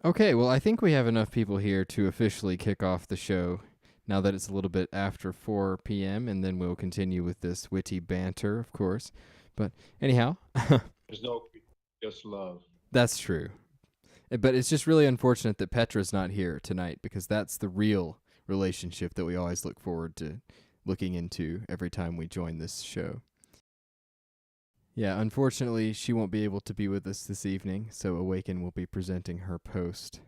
Okay, well, I think we have enough people here to officially kick off the show now that it's a little bit after 4 p.m., and then we'll continue with this witty banter, of course. But anyhow, There's no just love. that's true. But it's just really unfortunate that Petra's not here tonight because that's the real relationship that we always look forward to looking into every time we join this show. Yeah, unfortunately, she won't be able to be with us this evening, so Awaken will be presenting her post.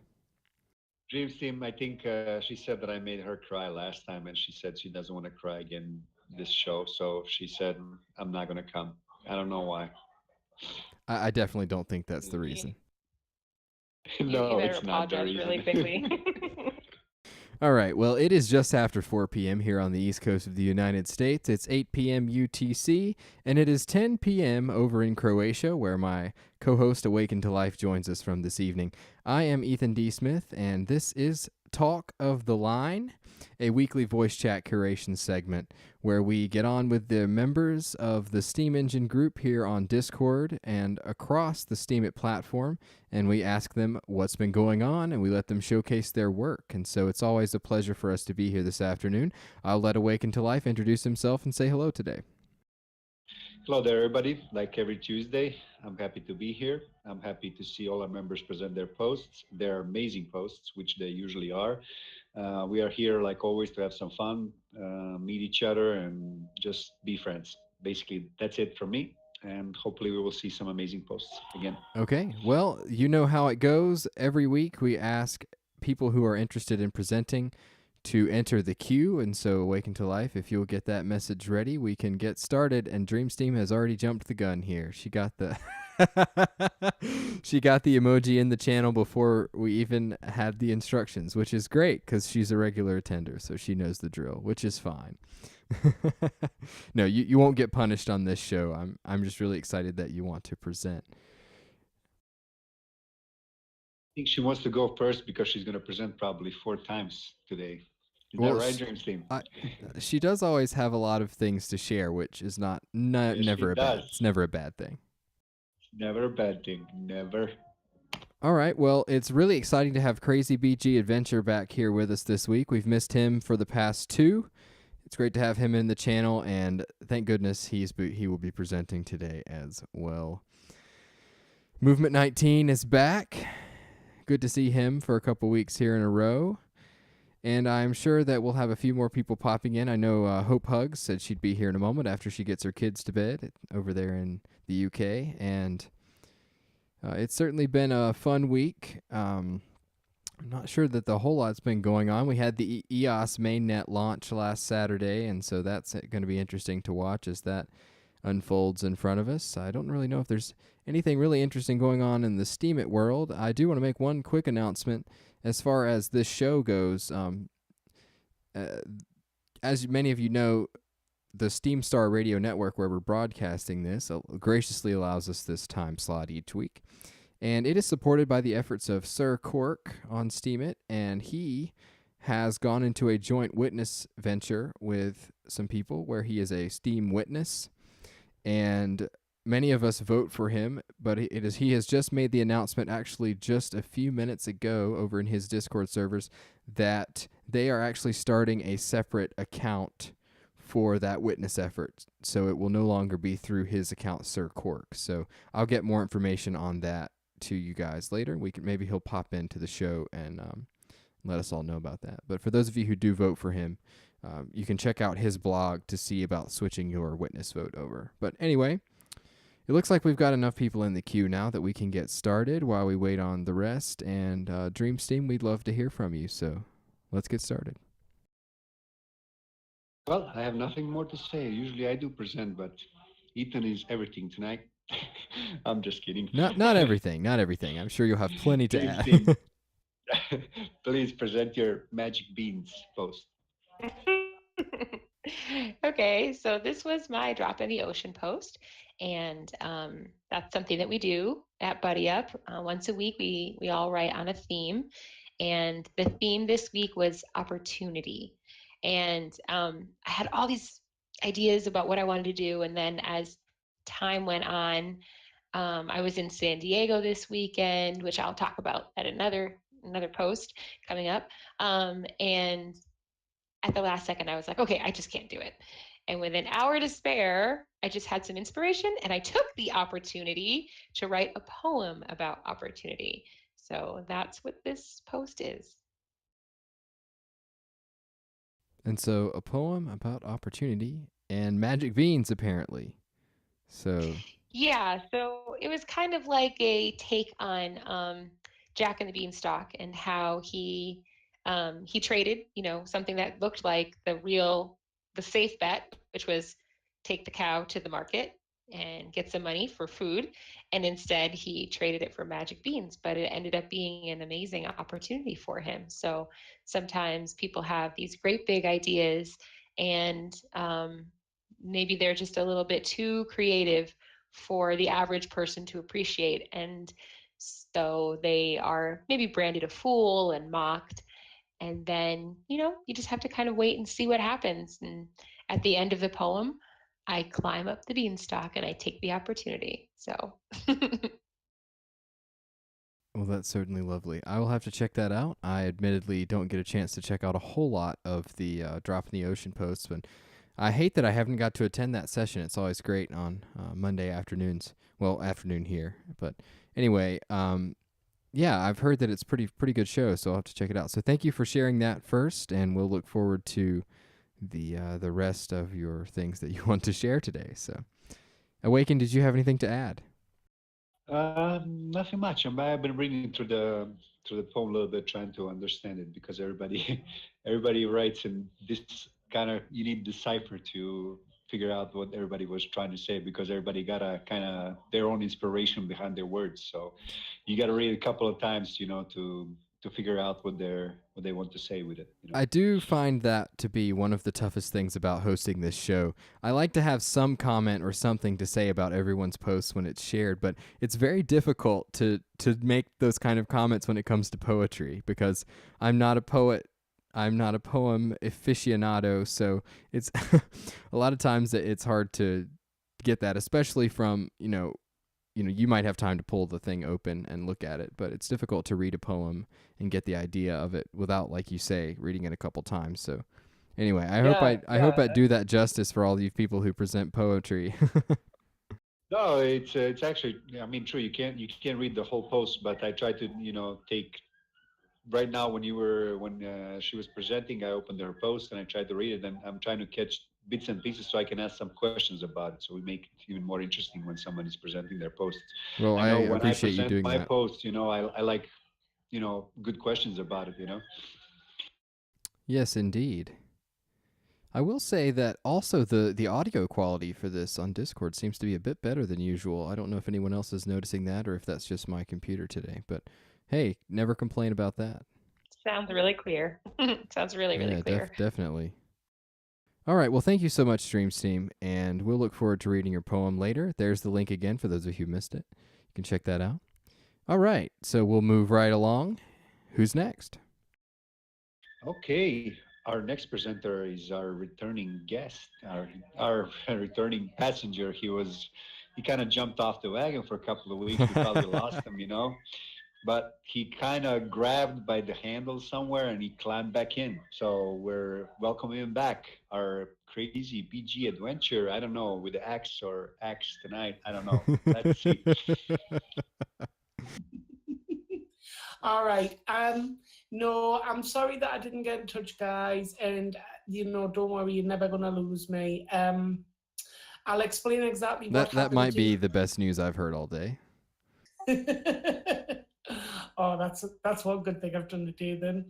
Dreams team, I think she said that I made her cry last time, and she said she doesn't want to cry again this show. So she said I'm not gonna come. I don't know why. I definitely don't think that's the You, reason. you No, better it's not the apologize really reason. quickly. All right, well, it is just after 4 p.m. here on the East Coast of the United States. It's 8 p.m. UTC, and it is 10 p.m. over in Croatia, where my co host Awaken to Life joins us from this evening. I am Ethan D. Smith, and this is Talk of the Line, a weekly voice chat curation segment where we get on with the members of the Steam Engine group here on Discord and across the Steemit platform, and we ask them what's been going on and we let them showcase their work. And so it's always a pleasure for us to be here this afternoon. I'll let Awaken to Life introduce himself and say hello today. Hello there, everybody. Like every Tuesday, I'm happy to be here. I'm happy to see all our members present their posts. They're amazing posts, which they usually are. We are here, like always, to have some fun, meet each other, and just be friends. Basically, that's it from me. And hopefully, we will see some amazing posts again. Okay, well, you know how it goes. Every week we ask people who are interested in presenting to enter the queue, and so Awaken to Life, if you'll get that message ready, we can get started. And Dreamsteam has already jumped the gun here. She got the she got the emoji in the channel before we even had the instructions, which is great because she's a regular attender, so she knows the drill, which is fine. No, you won't get punished on this show. I'm just really excited that you want to present. I think she wants to go first because she's going to present probably 4 times today. Is that Well, right, Dreams team? she does always have a lot of things to share, which is Yes, she never a bad. does. It's never a bad thing. Never a bad thing. Never. All right, well, it's really exciting to have Crazy BG Adventure back here with us this week. We've missed him for the past two. It's great to have him in the channel, and thank goodness he will be presenting today as well. Movement 19 is back. Good to see him for a couple weeks here in a row. And I'm sure that we'll have a few more people popping in. I know Hope Hugs said she'd be here in a moment after she gets her kids to bed over there in the UK. And it's certainly been a fun week. I'm not sure that the whole lot's been going on. We had the EOS mainnet launch last Saturday, and so that's going to be interesting to watch as that unfolds in front of us. I don't really know if there's anything really interesting going on in the Steemit world. I do want to make one quick announcement as far as this show goes. As many of you know, the SteamStar Radio Network, where we're broadcasting this, graciously allows us this time slot each week. And it is supported by the efforts of Sir Cork on Steemit, and he has gone into a joint witness venture with some people where he is a Steam witness. And many of us vote for him, but he has just made the announcement actually just a few minutes ago over in his Discord servers that they are actually starting a separate account for that witness effort. So it will no longer be through his account, Sir Cork. So I'll get more information on that to you guys later. Maybe he'll pop into the show and let us all know about that. But for those of you who do vote for him, you can check out his blog to see about switching your witness vote over. But anyway, it looks like we've got enough people in the queue now that we can get started while we wait on the rest. And Dreamsteam, we'd love to hear from you. So let's get started. Well, I have nothing more to say. Usually I do present, but Ethan is everything tonight. I'm just kidding. Not everything, not everything. I'm sure you'll have plenty to Dreams team, add. please present your magic beans post. Okay, so this was my drop in the ocean post, and that's something that we do at Buddy Up. Once a week, we all write on a theme, and the theme this week was opportunity. And I had all these ideas about what I wanted to do, and then as time went on, I was in San Diego this weekend, which I'll talk about at another another post coming up. And at the last second, I was like, okay, I just can't do it. And with an hour to spare, I just had some inspiration and I took the opportunity to write a poem about opportunity. So that's what this post is. And so a poem about opportunity and magic beans, apparently. So Yeah, so it was kind of like a take on Jack and the Beanstalk and how he traded, something that looked like the safe bet, which was take the cow to the market and get some money for food, and instead he traded it for magic beans, but it ended up being an amazing opportunity for him. So sometimes people have these great big ideas, and maybe they're just a little bit too creative for the average person to appreciate. And so they are maybe branded a fool and mocked. And then, you just have to kind of wait and see what happens. And at the end of the poem, I climb up the beanstalk and I take the opportunity. So, well, that's certainly lovely. I will have to check that out. I admittedly don't get a chance to check out a whole lot of the Drop in the Ocean posts, but I hate that I haven't got to attend that session. It's always great on Monday afternoons. Well, afternoon here. But anyway, yeah, I've heard that it's pretty good show, so I'll have to check it out. So thank you for sharing that first, and we'll look forward to the rest of your things that you want to share today. So, Awaken, did you have anything to add? Nothing much. I've been reading through the poem a little bit, trying to understand it because everybody everybody writes in this kind of, you need decipher to figure out what everybody was trying to say, because everybody got a kind of their own inspiration behind their words. So you got to read it a couple of times, to figure out what they want to say with it. I do find that to be one of the toughest things about hosting this show. I like to have some comment or something to say about everyone's posts when it's shared, but it's very difficult to make those kind of comments when it comes to poetry, because I'm not a poet. I'm not a poem aficionado, so it's a lot of times it's hard to get that, especially from, you might have time to pull the thing open and look at it, but it's difficult to read a poem and get the idea of it without, like you say, reading it a couple times. So anyway, I hope I do that justice for all you people who present poetry. No, it's actually, I mean, true. You can't read the whole post, but I try to take. Right now, when she was presenting, I opened her post and I tried to read it, and I'm trying to catch bits and pieces so I can ask some questions about it, so we make it even more interesting when someone is presenting their posts. Well, I know when I appreciate you present doing my that. posts, I like good questions about it. Yes, indeed. I will say that also the audio quality for this on Discord seems to be a bit better than usual. I don't know if anyone else is noticing that or if that's just my computer today, but hey, never complain about that. sounds really clear. Sounds really, really clear. Definitely. All right, well, thank you so much, Stream Team, and we'll look forward to reading your poem later. There's the link again for those of you who missed it. You can check that out. All right, so we'll move right along. Who's next? Okay, our next presenter is our returning guest, our returning passenger. He kind of jumped off the wagon for a couple of weeks. We probably lost him, but he kind of grabbed by the handle somewhere and he climbed back in. So we're welcoming him back. Our crazy BG adventure. I don't know, with the axe or axe tonight. I don't know. Let's see. All right. No, I'm sorry that I didn't get in touch, guys. And don't worry, you're never gonna lose me. I'll explain exactly what that might be the best news I've heard all day. Oh, that's one good thing I've done today then.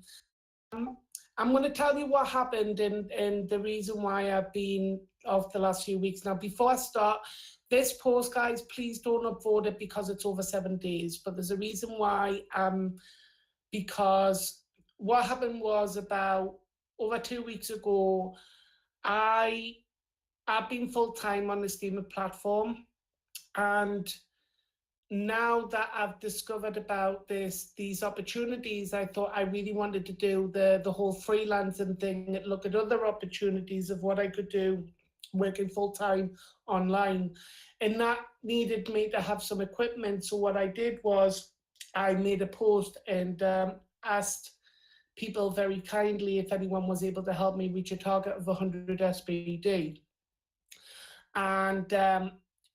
I'm going to tell you what happened and the reason why I've been off the last few weeks. Now, before I start, this post, guys, please don't upvote it because it's over 7 days. But there's a reason why. Because what happened was about over 2 weeks ago, I've been full-time on the Steamer platform, and now that I've discovered about these opportunities, I thought I really wanted to do the whole freelancing thing and look at other opportunities of what I could do working full-time online. And that needed me to have some equipment. So what I did was I made a post and asked people very kindly if anyone was able to help me reach a target of 100 SBD. And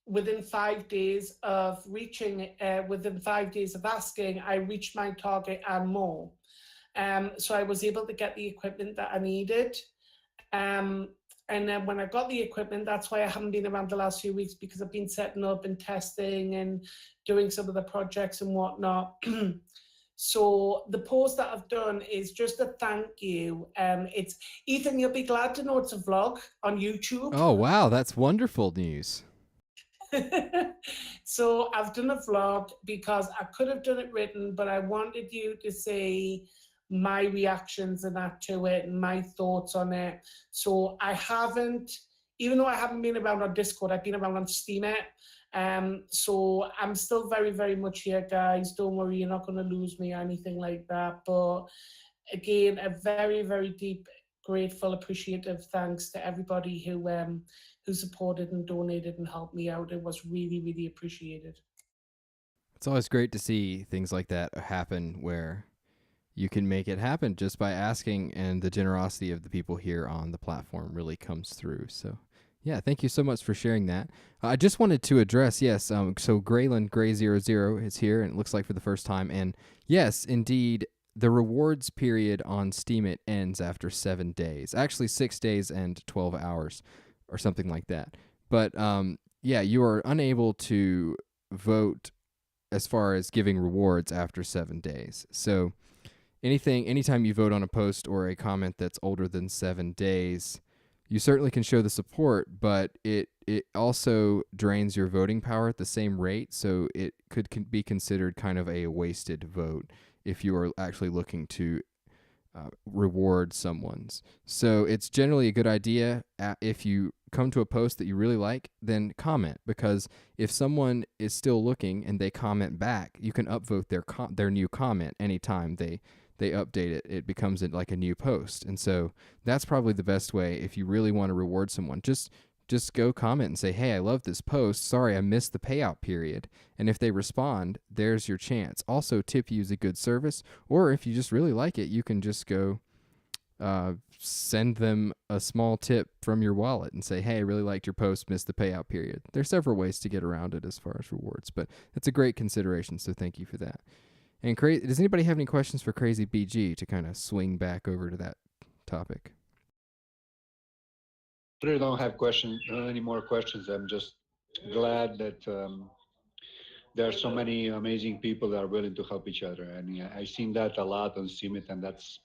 within 5 days of reaching, within 5 days of asking, I reached my target and more. So I was able to get the equipment that I needed. And then when I got the equipment, that's why I haven't been around the last few weeks, because I've been setting up and testing and doing some of the projects and whatnot. So the post that I've done is just a thank you. It's Ethan, you'll be glad to know it's a vlog on YouTube. Oh, wow. That's wonderful news. So I've done a vlog because I could have done it written, but I wanted you to see my reactions and that to it and my thoughts on it. So I haven't, even though I haven't been around on Discord, I've been around on Steemit. So I'm still very, very much here, guys. Don't worry, you're not going to lose me or anything like that. But again, a very, very deep, grateful, appreciative thanks to everybody who supported and donated and helped me out. It was really, really appreciated. It's always great to see things like that happen where you can make it happen just by asking, and the generosity of the people here on the platform really comes through. So yeah, thank you so much for sharing that. I just wanted to address, yes, so Grayland Gray00 is here, and it looks like for the first time. And yes, indeed, the rewards period on Steemit ends after 7 days. Actually, 6 days and 12 hours or something like that. But yeah, you are unable to vote as far as giving rewards after 7 days. So anytime you vote on a post or a comment that's older than 7 days, you certainly can show the support, but it also drains your voting power at the same rate, so it could be considered kind of a wasted vote if you are actually looking to reward someone's. So it's generally a good idea, if you come to a post that you really like, then comment, because if someone is still looking and they comment back, you can upvote their new comment anytime they update it. It becomes like a new post. And so that's probably the best way if you really want to reward someone. Just go comment and say, hey, I love this post. Sorry, I missed the payout period. And if they respond, there's your chance. Also, tip use a good service. Or if you just really like it, you can just go send them a small tip from your wallet and say, hey, I really liked your post, missed the payout period. There's several ways to get around it as far as rewards, but it's a great consideration. So thank you for that. And does anybody have any questions for Crazy BG to kind of swing back over to that topic? I really don't have any more questions. I'm just glad that there are so many amazing people that are willing to help each other. And I've seen that a lot on Steemit, and that's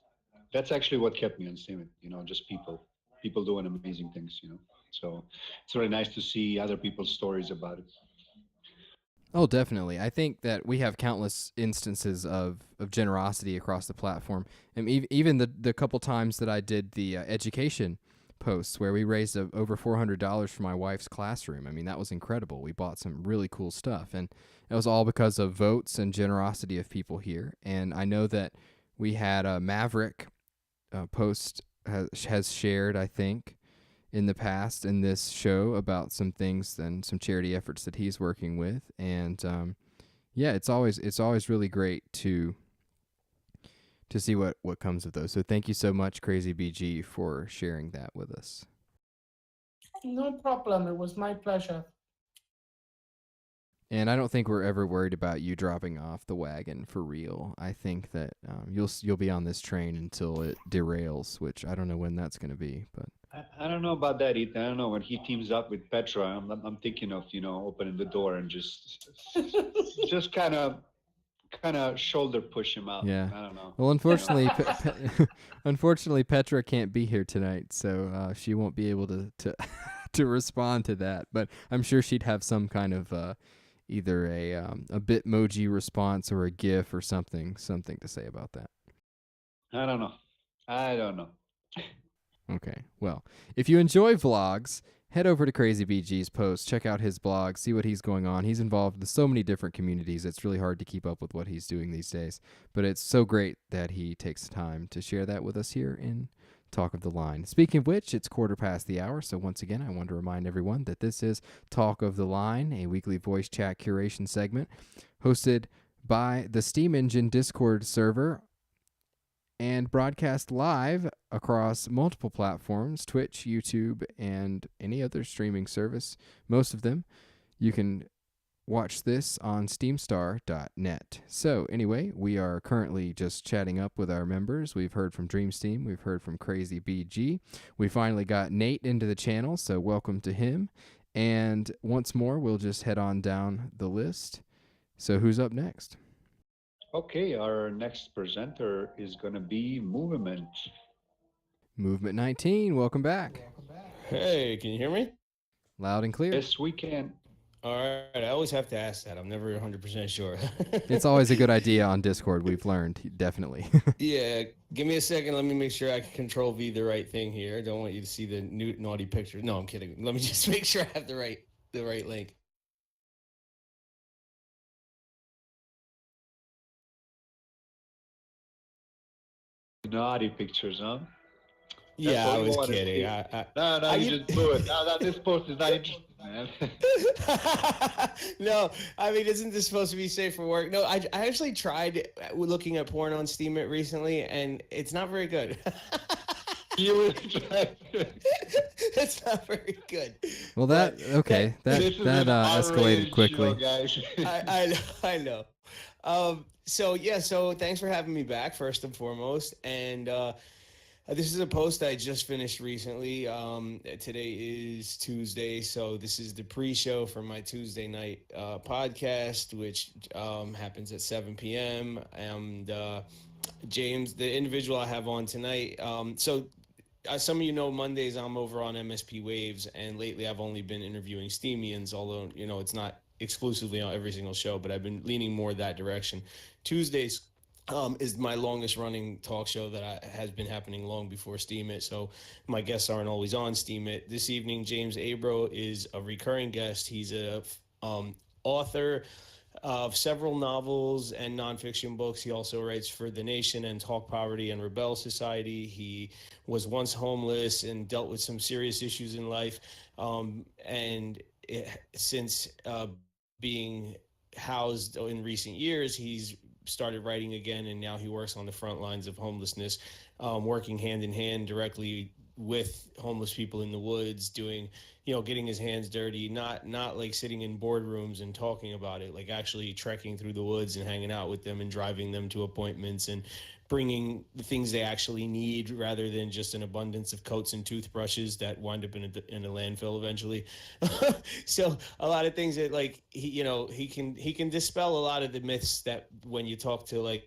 actually what kept me on Steemit. Just people doing amazing things. So it's really nice to see other people's stories about it. Oh, definitely. I think that we have countless instances of generosity across the platform. And even the couple times that I did the education posts where we raised over $400 for my wife's classroom. I mean, that was incredible. We bought some really cool stuff. And it was all because of votes and generosity of people here. And I know that we had a Maverick post has shared, I think, in the past in this show about some things and some charity efforts that he's working with. And yeah, it's always really great to see what comes of those. So thank you so much, Crazy BG, for sharing that with us. No problem. It was my pleasure. And I don't think we're ever worried about you dropping off the wagon for real. I think that you'll be on this train until it derails, which I don't know when that's going to be, but I don't know about that, Ethan. I don't know, when he teams up with Petra, I'm thinking of opening the door and just kind of shoulder push him out. Yeah. I don't know. Well, unfortunately, unfortunately, Petra can't be here tonight, so she won't be able to to respond to that. But I'm sure she'd have some kind of either a Bitmoji response or a GIF or something to say about that. I don't know. Okay. Well, if you enjoy vlogs, head over to Crazy BG's post, check out his blog, see what he's going on. He's involved with so many different communities. It's really hard to keep up with what he's doing these days, but it's so great that he takes time to share that with us here in Talk of the Line. Speaking of which, it's 1:15. So once again, I want to remind everyone that this is Talk of the Line, a weekly voice chat curation segment hosted by the Steam Engine Discord server and broadcast live across multiple platforms, Twitch, YouTube, and any other streaming service, most of them. You can watch this on steamstar.net. So anyway, we are currently just chatting up with our members. We've heard from Dreamsteam. We've heard from Crazy BG. We finally got Nate into the channel, so welcome to him. And once more, we'll just head on down the list. So who's up next? Okay, our next presenter is going to be Movement. Movement 19, welcome back. Hey, can you hear me? Loud and clear. Yes, we can. All right, I always have to ask that. I'm never 100% sure. It's always a good idea on Discord, we've learned, definitely. Yeah, give me a second. Let me make sure I can control V the right thing here. I don't want you to see the new naughty picture. No, I'm kidding. Let me just make sure I have the right link. Naughty pictures, huh? Yeah, what I we was wanted to kidding. see. No, you just blew it. No, this post is not interesting, man. No, I mean, isn't this supposed to be safe for work? No, I actually tried looking at porn on Steemit recently, and it's not very good. You were trying to... It's not very good. Well, that escalated quickly. Show, guys. I know. So thanks for having me back, first and foremost. And this is a post I just finished recently. Today is Tuesday, so this is the pre-show for my Tuesday night podcast, which happens at 7 p.m. And James, the individual I have on tonight, some of you know Mondays I'm over on MSP Waves, and lately I've only been interviewing Steamians, although, it's not exclusively on every single show, but I've been leaning more that direction. Tuesdays is my longest running talk show that has been happening long before Steemit, so my guests aren't always on Steemit. This evening, James Abro is a recurring guest. He's a author of several novels and nonfiction books. He also writes for The Nation and Talk Poverty and Rebel Society. He was once homeless and dealt with some serious issues in life. Since being housed in recent years, he's started writing again, and now he works on the front lines of homelessness, working hand in hand directly with homeless people in the woods, doing, getting his hands dirty, not like sitting in boardrooms and talking about it, like actually trekking through the woods and hanging out with them and driving them to appointments and bringing the things they actually need rather than just an abundance of coats and toothbrushes that wind up in a landfill eventually. So a lot of things that he can dispel a lot of the myths that when you talk to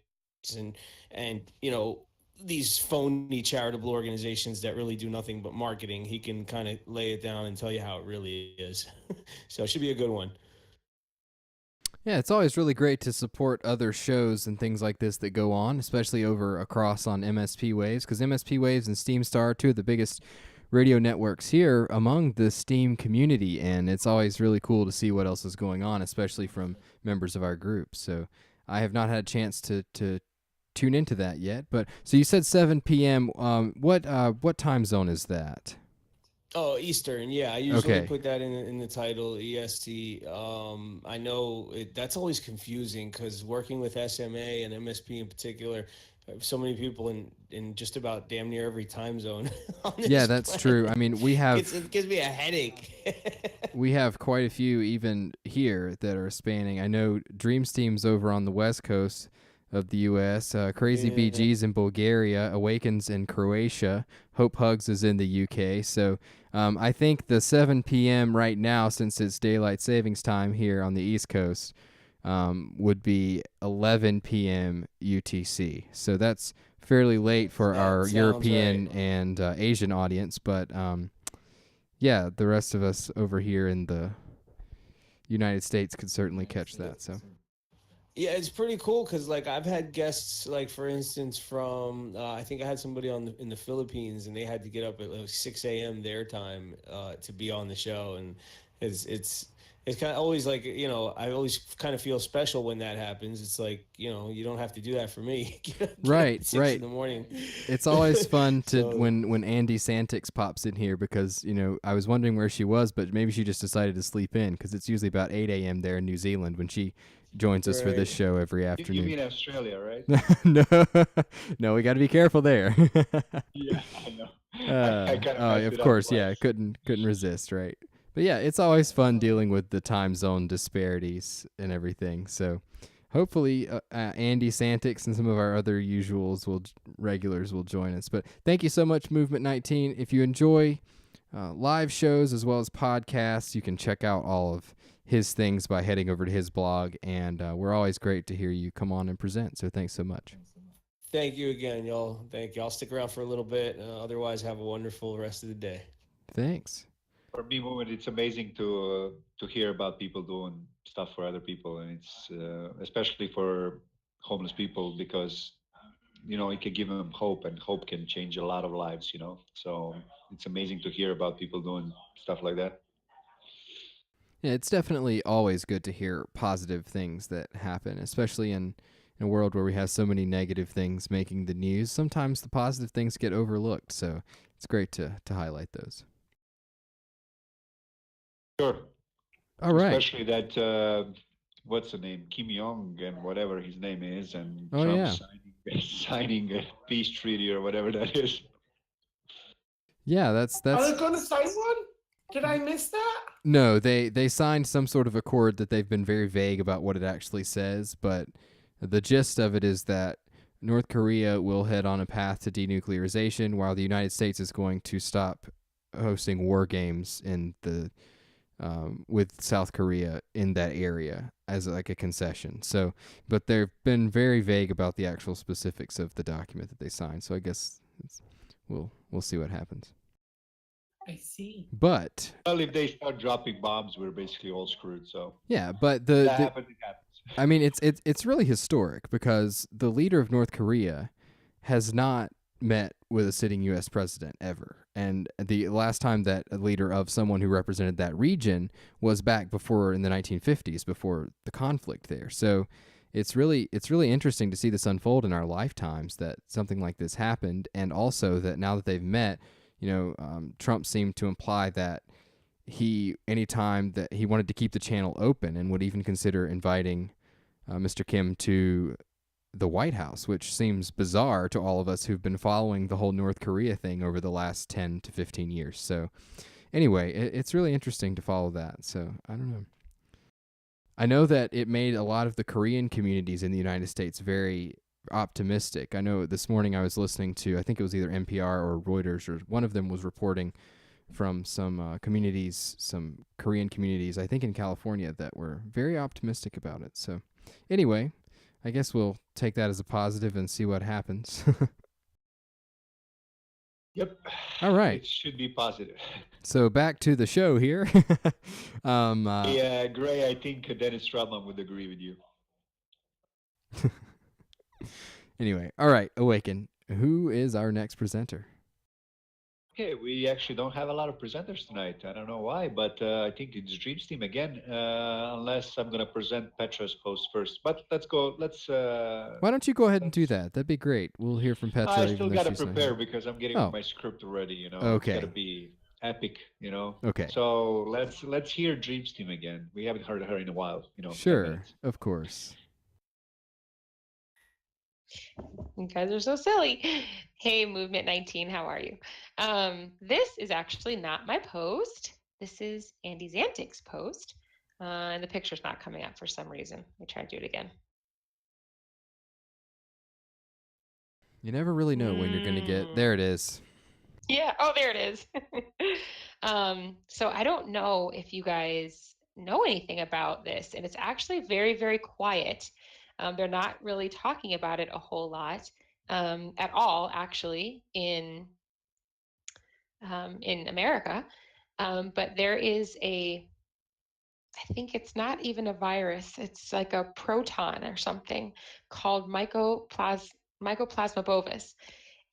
these phony charitable organizations that really do nothing but marketing. He can kind of lay it down and tell you how it really is. So it should be a good one. Yeah, it's always really great to support other shows and things like this that go on, especially over across on MSP Waves, because MSP Waves and SteamStar are two of the biggest radio networks here among the Steam community, and it's always really cool to see what else is going on, especially from members of our group. So I have not had a chance to tune into that yet, but so you said 7 p.m. What time zone is that? Oh, Eastern. Yeah, I usually put that in the title, EST. I know that's always confusing because working with SMA and MSP in particular, so many people in just about damn near every time zone. Yeah, that's true. I mean, we have it gives me a headache. We have quite a few even here that are spanning. I know Dreamsteam's over on the West Coast of the U.S., Crazy BG's in Bulgaria, Awakens in Croatia, Hope Hugs is in the U.K. So I think the 7 p.m. right now, since it's daylight savings time here on the East Coast, would be 11 p.m. UTC. So that's fairly late for our European and Asian audience, but yeah, the rest of us over here in the United States could certainly catch that. So. Yeah, it's pretty cool because I've had guests for instance from I think I had somebody in the Philippines, and they had to get up at 6 a.m. their time to be on the show, and it's kind of always I always kind of feel special when that happens. It's you don't have to do that for me. Right, at 6 in the morning. It's always fun to when Andy Santix pops in here because I was wondering where she was, but maybe she just decided to sleep in because it's usually about 8 a.m. there in New Zealand when she joins us for this Right. show every You afternoon. mean Australia, right? No, no, we got to be careful there. Yeah, I know. I kind of Oh, messed of it up course, yeah, twice. couldn't resist, right? But yeah, it's always fun dealing with the time zone disparities and everything. So hopefully, Andy Santix and some of our other regulars will join us. But thank you so much, Movement 19. If you enjoy live shows as well as podcasts, you can check out all of his things by heading over to his blog. And we're always great to hear you come on and present. So thanks so much. Thank you again, y'all. Thank you. I'll stick around for a little bit. Otherwise, have a wonderful rest of the day. Thanks. For me, Moment, it's amazing to hear about people doing stuff for other people, and it's especially for homeless people because it can give them hope, and hope can change a lot of lives. So it's amazing to hear about people doing stuff like that. Yeah, it's definitely always good to hear positive things that happen, especially in a world where we have so many negative things making the news. Sometimes the positive things get overlooked, so it's great to highlight those. Sure. All right. Especially that what's the name, Kim Jong and whatever his name is, and Oh, Trump yeah. signing a peace treaty or whatever that is. Yeah, that's Are they going to sign one? Did I miss that? No, they signed some sort of accord that they've been very vague about what it actually says, but the gist of it is that North Korea will head on a path to denuclearization while the United States is going to stop hosting war games in the with South Korea in that area as like a concession. So, but they've been very vague about the actual specifics of the document that they signed. So I guess we'll see what happens. I see. But Well, if they start dropping bombs, we're basically all screwed. So yeah, but that happens. It happens. I mean, it's really historic because the leader of North Korea has not met with a sitting U.S. president ever, and the last time that a leader of someone who represented that region was back before in the 1950s, before the conflict there. So it's really interesting to see this unfold in our lifetimes, that something like this happened, and also that now that they've met, Trump seemed to imply that anytime that he wanted to keep the channel open and would even consider inviting Mr. Kim to the White House, which seems bizarre to all of us who've been following the whole North Korea thing over the last 10 to 15 years. So anyway, it's really interesting to follow that. So I don't know. I know that it made a lot of the Korean communities in the United States very optimistic. I know this morning I was listening to, I think it was either NPR or Reuters, or one of them was reporting from some communities, some Korean communities, I think in California, that were very optimistic about it. So anyway, I guess we'll take that as a positive and see what happens. Yep. All right. It should be positive. So back to the show here. Yeah, Gray, I think Dennis Rodman would agree with you. Anyway, all right, Awaken. Who is our next presenter? Okay, we actually don't have a lot of presenters tonight. I don't know why, but I think it's Dreams Team again, unless I'm going to present Petra's post first. But let's go. Why don't you go ahead and do that? That'd be great. We'll hear from Petra. I still even though got to she's not prepare here. because I'm getting Oh. my script already. Okay. It's got to be epic. Okay. So let's hear Dreams Team again. We haven't heard her in a while. 10 Sure, minutes. of course. You guys are so silly. Hey, Movement 19, how are you? This is actually not my post. This is Andy Zantik's post. And the picture's not coming up for some reason. Let me try to do it again. You never really know when you're going to get... There it is. Yeah. Oh, there it is. So I don't know if you guys know anything about this, and it's actually very, very quiet. They're not really talking about it a whole lot at all, actually, in America. But there is I think it's not even a virus. It's like a proton or something called Mycoplasma bovis,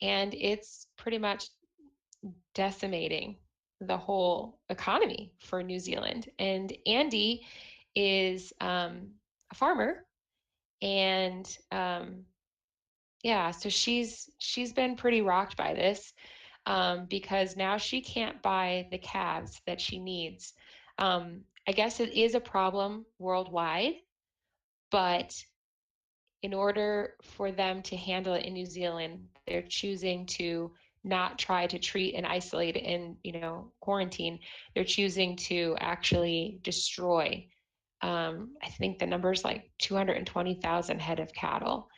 and it's pretty much decimating the whole economy for New Zealand. And Andy is a farmer, and yeah, so she's been pretty rocked by this because now she can't buy the calves that she needs. I guess it is a problem worldwide, But in order for them to handle it in New Zealand, they're choosing to not try to treat and isolate and, quarantine. They're choosing to actually destroy. I think the number is like 220,000 head of cattle.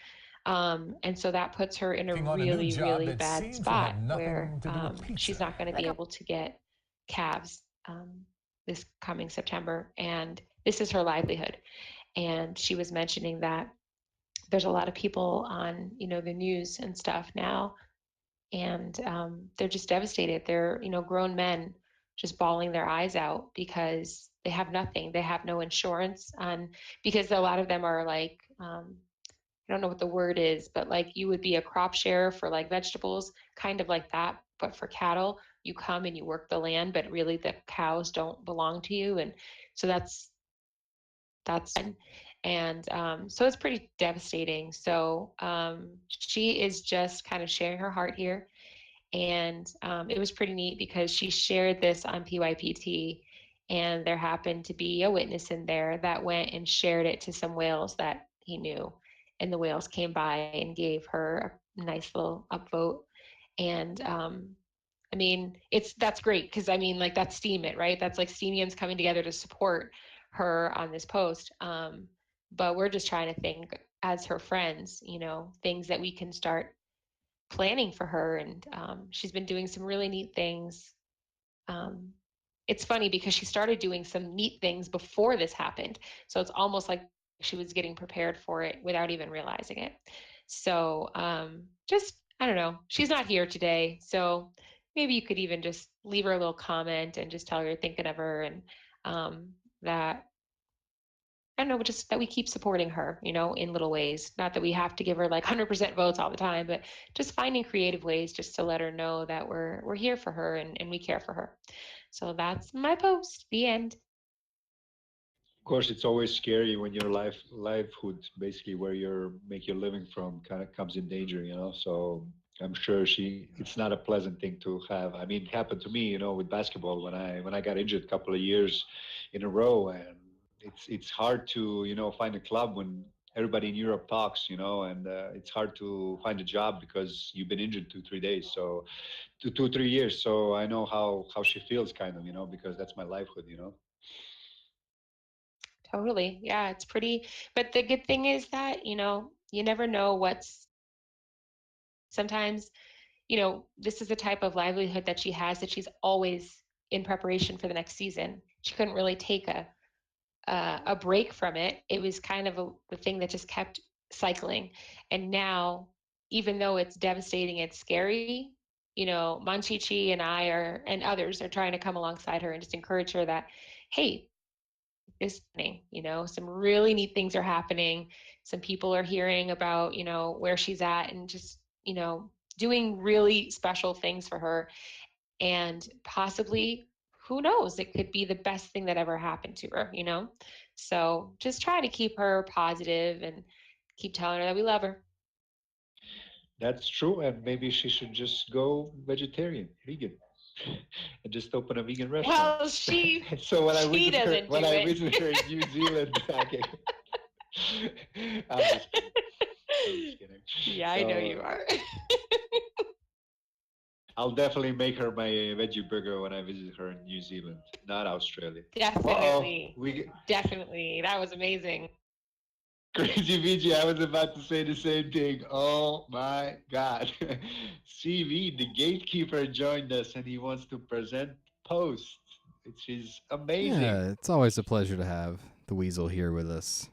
And so that puts her in a really, really bad spot where she's not going to be able to get calves this coming September. And this is her livelihood. And she was mentioning that there's a lot of people on, the news and stuff now, and they're just devastated. They're, grown men just bawling their eyes out because they have nothing. They have no insurance on, because a lot of them are like, I don't know what the word is, but like you would be a crop share for like vegetables, kind of like that. But for cattle, you come and you work the land, but really the cows don't belong to you. And so that's and so it's pretty devastating. So she is just kind of sharing her heart here. And it was pretty neat because she shared this on PYPT, and there happened to be a witness in there that went and shared it to some whales that he knew. And the whales came by and gave her a nice little upvote. And I mean, that's great because I mean, like that's Steam It, right? That's like Steamians coming together to support her on this post. But we're just trying to think as her friends, things that we can start planning for her. And she's been doing some really neat things. It's funny because she started doing some neat things before this happened. So it's almost like she was getting prepared for it without even realizing it. So I don't know. She's not here today. So maybe you could even just leave her a little comment and just tell her you're thinking of her, and that, I don't know, just that we keep supporting her, in little ways. Not that we have to give her like 100% votes all the time, but just finding creative ways just to let her know that we're here for her and we care for her. So that's my post. The end. Of course, it's always scary when your livelihood, basically where you're make your living from, kind of comes in danger, So I'm sure it's not a pleasant thing to have. I mean, it happened to me, with basketball when I got injured a couple of years in a row, and it's hard to find a club when everybody in Europe talks, and it's hard to find a job because you've been injured 2-3 days, so 2-3 years. So I know how she feels, kind of, because that's my livelihood. Totally. Yeah, it's pretty. But the good thing is that, you never know sometimes, this is the type of livelihood that she has, that she's always in preparation for the next season. She couldn't really take a break from it. It was kind of the thing that just kept cycling. And now, even though it's devastating, it's scary, Manchichi and and others are trying to come alongside her and just encourage her that, hey, this thing, some really neat things are happening. Some people are hearing about, where she's at, and just, doing really special things for her. And possibly, who knows, it could be the best thing that ever happened to her, So just try to keep her positive and keep telling her that we love her. That's true, and maybe she should just go vegetarian, vegan, and just open a vegan restaurant. Well, So when she doesn't when do I it. visit her in New Zealand, okay. I'm just kidding. I'm just kidding. Yeah, I know you are. I'll definitely make her my veggie burger when I visit her in New Zealand, not Australia. Definitely. Uh-oh. Definitely. That was amazing. Crazy VG, I was about to say the same thing. Oh my God. CV, the gatekeeper, joined us and he wants to present posts, which is amazing. Yeah, it's always a pleasure to have the Weasel here with us.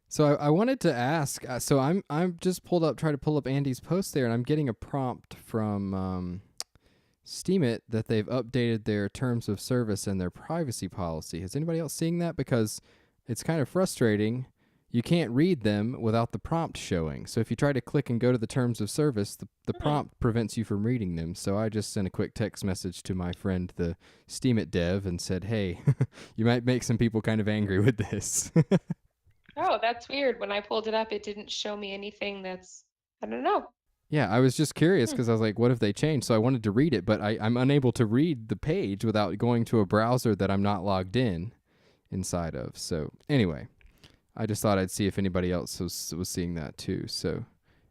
So I wanted to ask, so I'm just trying to pull up Andy's post there, and I'm getting a prompt from Steemit that they've updated their terms of service and their privacy policy. Is anybody else seeing that? Because it's kind of frustrating. You can't read them without the prompt showing. So if you try to click and go to the terms of service, the prompt prevents you from reading them. So I just sent a quick text message to my friend, the Steemit dev, and said, hey, you might make some people kind of angry with this. Oh, that's weird. When I pulled it up, it didn't show me anything that's, I don't know. Yeah, I was just curious because I was like, what if they changed? So I wanted to read it, but I'm unable to read the page without going to a browser that I'm not logged inside of. So anyway, I just thought I'd see if anybody else was seeing that too. So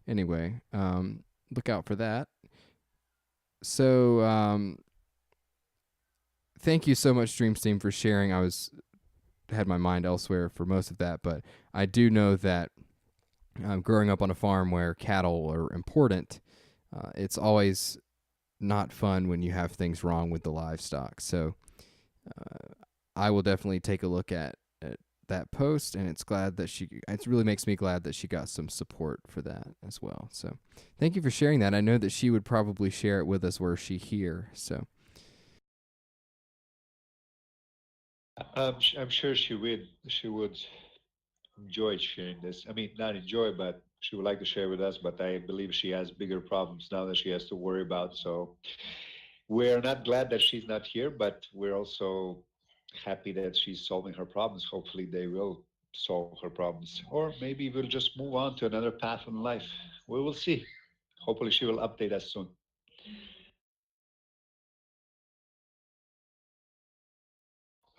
anyway, look out for that. So thank you so much, Dreamsteam, for sharing. I had my mind elsewhere for most of that, but I do know that growing up on a farm where cattle are important, it's always not fun when you have things wrong with the livestock. So I will definitely take a look at that post, and it really makes me glad that she got some support for that as well. So thank you for sharing that. I know that she would probably share it with us were she here. So I'm sure she would. She would enjoy sharing this. I mean, not enjoy, but she would like to share with us. But I believe she has bigger problems now that she has to worry about. So we're not glad that she's not here, but we're also happy that she's solving her problems. Hopefully, they will solve her problems, or maybe we'll just move on to another path in life. We will see. Hopefully, she will update us soon.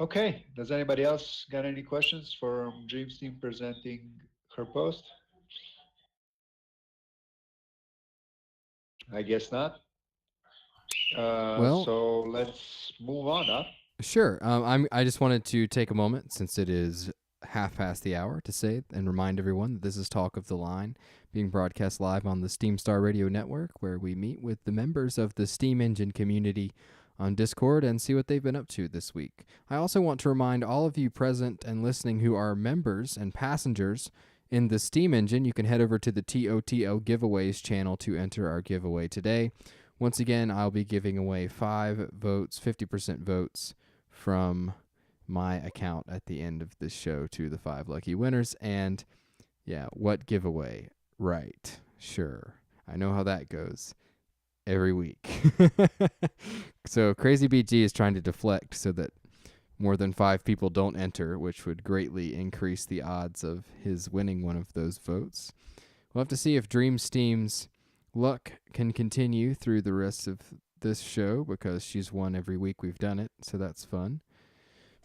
Okay. Does anybody else got any questions for Dreams Team presenting her post? I guess not. well, So let's move on, huh? sure. I just wanted to take a moment, since it is half past the hour, to say and remind everyone that this is Talk of the Line, being broadcast live on the Steam Star Radio Network, where we meet with the members of the Steam Engine community on Discord and see what they've been up to this week. I also want to remind all of you present and listening who are members and passengers in the Steam Engine, you can head over to the TOTL Giveaways channel to enter our giveaway today. Once again, I'll be giving away 5 votes, 50% votes from my account at the end of this show to the 5 lucky winners. And yeah, what giveaway? Right. Sure. I know how that goes every week. So Crazy BG is trying to deflect so that more than 5 people don't enter, which would greatly increase the odds of his winning one of those votes. We'll have to see if Dreamsteam's luck can continue through the rest of this show, because she's won every week we've done it, so that's fun.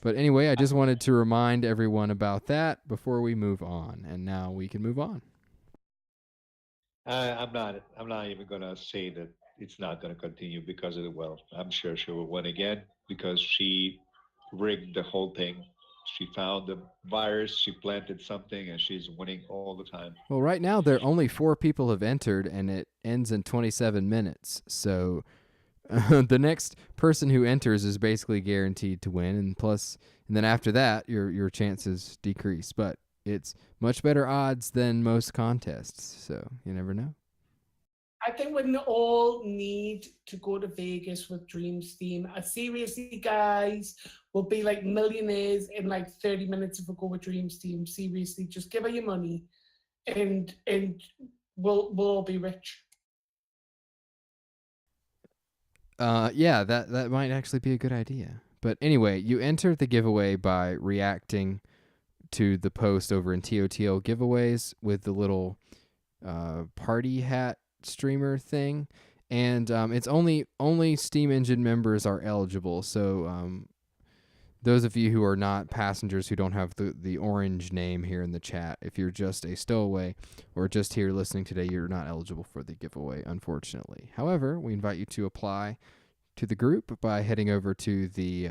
But anyway, I just wanted to remind everyone about that before we move on, and now we can move on. I'm not even gonna say that it's not gonna continue because of the wealth. I'm sure she will win again because she rigged the whole thing. She found the virus, she planted something, and she's winning all the time. Well, right now there are only 4 people have entered, and it ends in 27 minutes. So the next person who enters is basically guaranteed to win, and then after that, your chances decrease. But it's much better odds than most contests, so you never know. I think we all need to go to Vegas with Dreamsteam. Seriously, guys, we'll be like millionaires in like 30 minutes if we go with Dreamsteam. Seriously, just give her your money, and we'll all be rich. Yeah, that might actually be a good idea. But anyway, you enter the giveaway by reacting to the post over in TOTL giveaways with the little party hat streamer thing, and it's only Steam Engine members are eligible. So those of you who are not passengers, who don't have the orange name here in the chat, if you're just a stowaway or just here listening today, you're not eligible for the giveaway, unfortunately. However, we invite you to apply to the group by heading over to the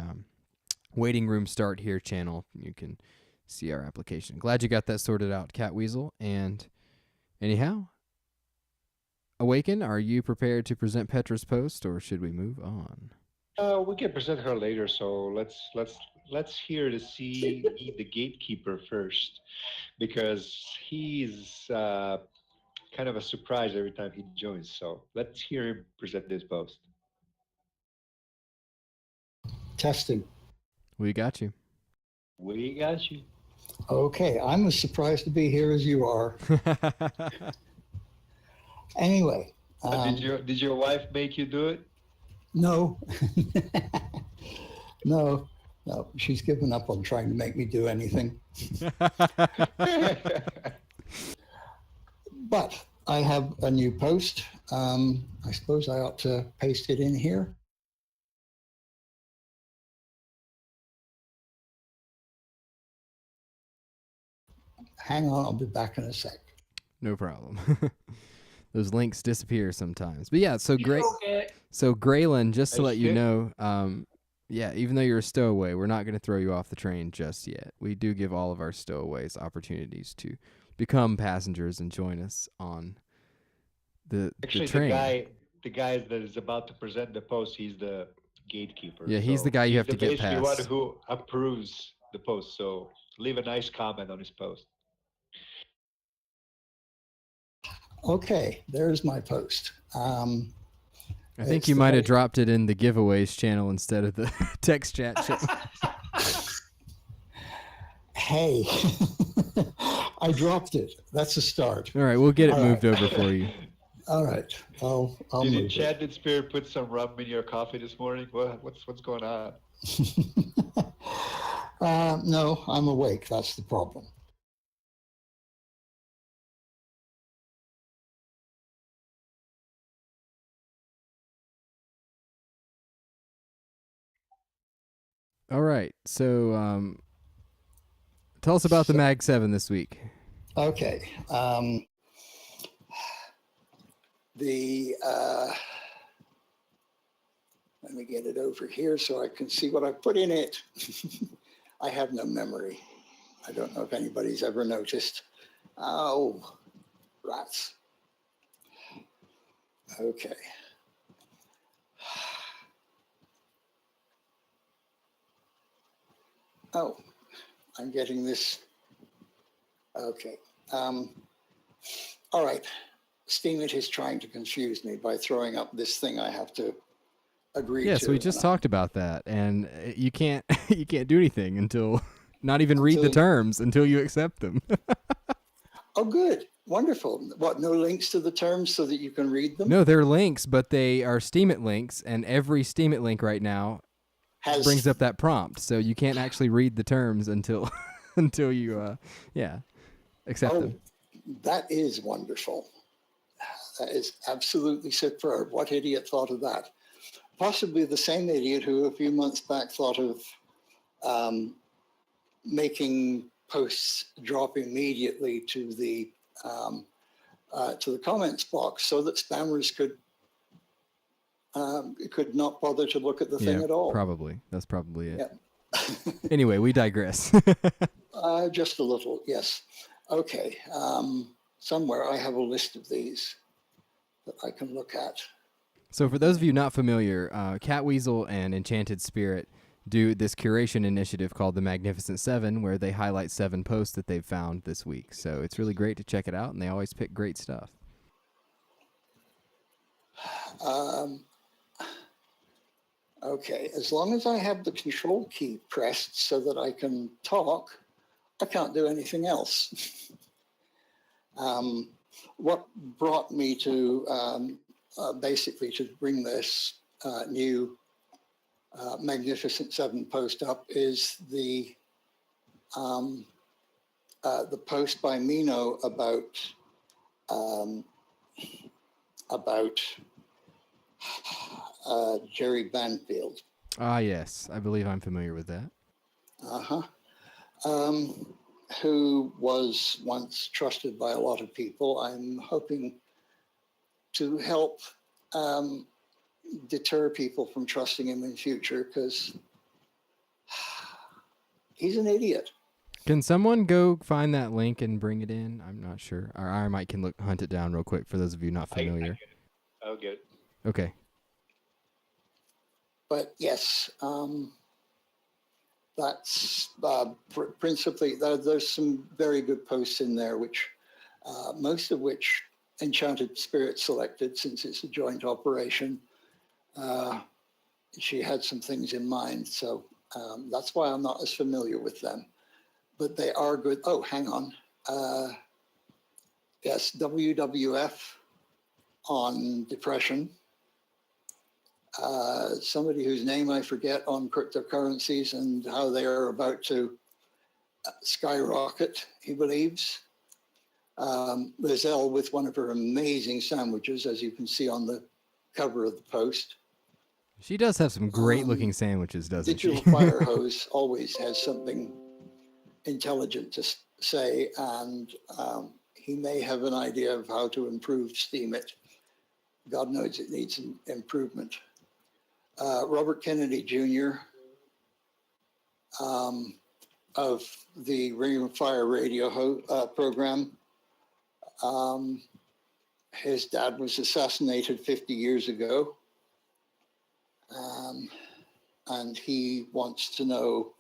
Waiting Room Start Here channel. You can see our application. Glad you got that sorted out, Cat Weasel. And anyhow, Awaken, are you prepared to present Petra's post, or should we move on? We can present her later, so let's hear the gatekeeper first, because he's kind of a surprise every time he joins. So let's hear him present this post. Testing. We got you. We got you. Okay, I'm as surprised to be here as you are. Anyway. Did your wife make you do it? No. No. She's given up on trying to make me do anything. But I have a new post. I suppose I ought to paste it in here. hang on, I'll be back in a sec. No problem. Those links disappear sometimes. But yeah, so great. Okay. So Graylin, just to I let you see. know, yeah, even though you're a stowaway, we're not going to throw you off the train just yet. We do give all of our stowaways opportunities to become passengers and join us on the Actually, train. the guy that is about to present the post, he's the gatekeeper. Yeah, he's the So guy you he's have to get basically one past. who approves the post. So leave a nice comment on his post. Okay, there's my post. I think it's you the might have very- dropped it in the giveaways channel instead of the text chat channel. Hey, I dropped it. That's a start. All right, we'll get it All moved right. over for you. All right, I'll Did move Enchanted Spirit put some rum in your coffee this morning? What's going on? it. No, I'm awake. That's the problem. All right, so tell us about the Mag 7 this week. Okay. Let me get it over here so I can see what I put in it. I have no memory. I don't know if anybody's ever noticed. Oh, rats. Okay. Oh, I'm getting this. Okay. All right. Steemit is trying to confuse me by throwing up this thing I have to agree Yes, to. we just and talked about that, and you can't you can't do anything until not even read the Until- terms until you accept them. Oh, good. Wonderful. What, no links to the terms so that you can read them? No, they're links, but they are Steemit links, and every Steemit link right now brings up that prompt, so you can't actually read the terms until until you accept Oh, them. that is wonderful. That is absolutely superb. What idiot thought of that? Possibly the same idiot who a few months back thought of making posts drop immediately to the comments box so that spammers could not bother to look at the thing at all. Probably. That's probably it. Yeah. Anyway, we digress. Just a little, yes. Okay. Somewhere I have a list of these that I can look at. So for those of you not familiar, Catweasel and Enchanted Spirit do this curation initiative called the Magnificent Seven, where they highlight 7 posts that they've found this week. So it's really great to check it out, and they always pick great stuff. Okay, as long as I have the control key pressed so that I can talk, I can't do anything else. What brought me to basically to bring this new Magnificent Seven post up is the post by Mino about Jerry Banfield. Ah, yes. I believe I'm familiar with that. Who was once trusted by a lot of people. I'm hoping to help deter people from trusting him in future because he's an idiot. Can someone go find that link and bring it in? I'm not sure. Or I might can hunt it down real quick for those of you not familiar. I'll get it. Okay. But yes, that's principally, there's some very good posts in there, which most of which Enchanted Spirit selected since it's a joint operation. She had some things in mind, so that's why I'm not as familiar with them. But they are good. Oh, hang on. Yes, WWF on depression. Somebody whose name I forget on cryptocurrencies and how they are about to skyrocket, he believes. Lizelle with one of her amazing sandwiches, as you can see on the cover of the post. She does have some great looking sandwiches, doesn't Digital she? Fire Hose always has something intelligent say, and he may have an idea of how to improve Steemit. God knows it needs improvement. Robert Kennedy Jr. Of the Ring of Fire radio program. His dad was assassinated 50 years ago. And he wants to know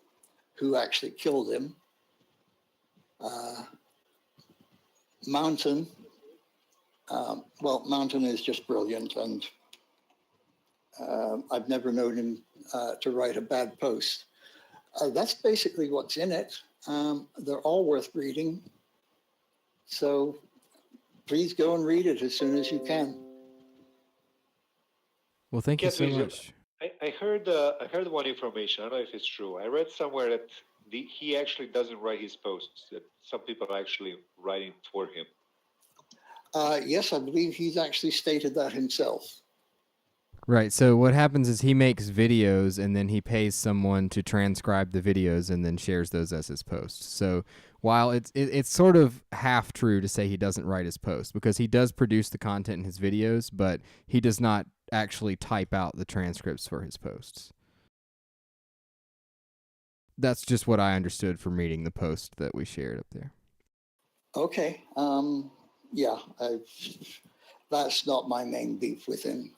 who actually killed him. Mountain. Mountain is just brilliant, and I've never known him to write a bad post. That's basically what's in it. They're all worth reading. So please go and read it as soon as you can. Well, thank you so much. I heard one information. I don't know if it's true. I read somewhere that he actually doesn't write his posts, that some people are actually writing for him. Yes, I believe he's actually stated that himself. Right. So what happens is he makes videos and then he pays someone to transcribe the videos and then shares those as his posts. So while it's sort of half true to say he doesn't write his posts, because he does produce the content in his videos, but he does not actually type out the transcripts for his posts. That's just what I understood from reading the post that we shared up there. Okay. Yeah, that's not my main beef with him.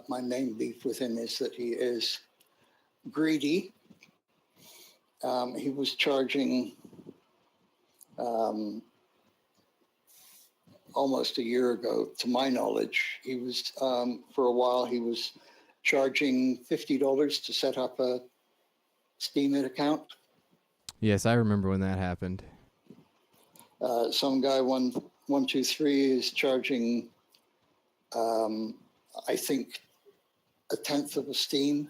My main beef with him is that he is greedy. He was charging almost a year ago, to my knowledge. He was, for a while, he was charging $50 to set up a Steemit account. Yes, I remember when that happened. Some guy, 123, is charging, I think, a tenth of a Steem,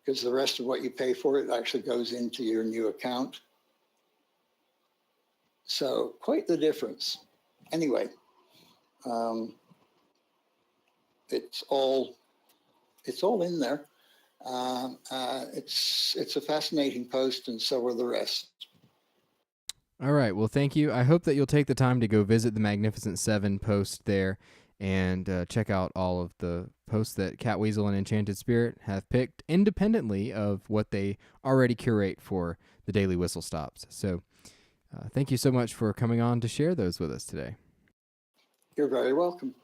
because the rest of what you pay for it actually goes into your new account. So quite the difference. Anyway, it's all in there. It's a fascinating post, and so are the rest. All right. Well, thank you. I hope that you'll take the time to go visit the Magnificent Seven post there and check out all of the posts that Catweasel and Enchanted Spirit have picked independently of what they already curate for the Daily Whistle Stops. So thank you so much for coming on to share those with us today. You're very welcome.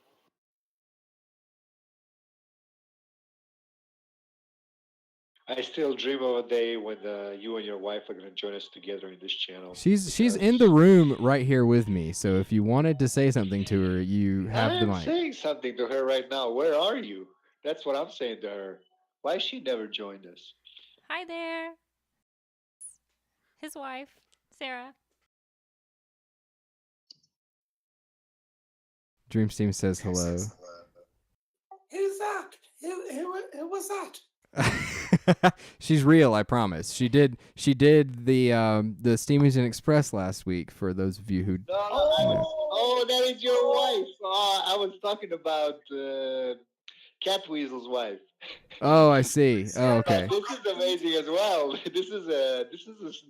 I still dream of a day when you and your wife are going to join us together in this channel. She's in the room right here with me, so if you wanted to say something to her, you have the mic. I'm saying something to her right now. Where are you? That's what I'm saying to her. Why she never joined us? Hi there. His wife, Sarah. Dreamsteam says hello. Who's that? Who was that? She's real, I promise. She did the Steamington Express last week, for those of you who Oh, that is your wife. I was talking about Catweasel's wife. Oh, I see. Oh, okay. This is amazing as well. This is a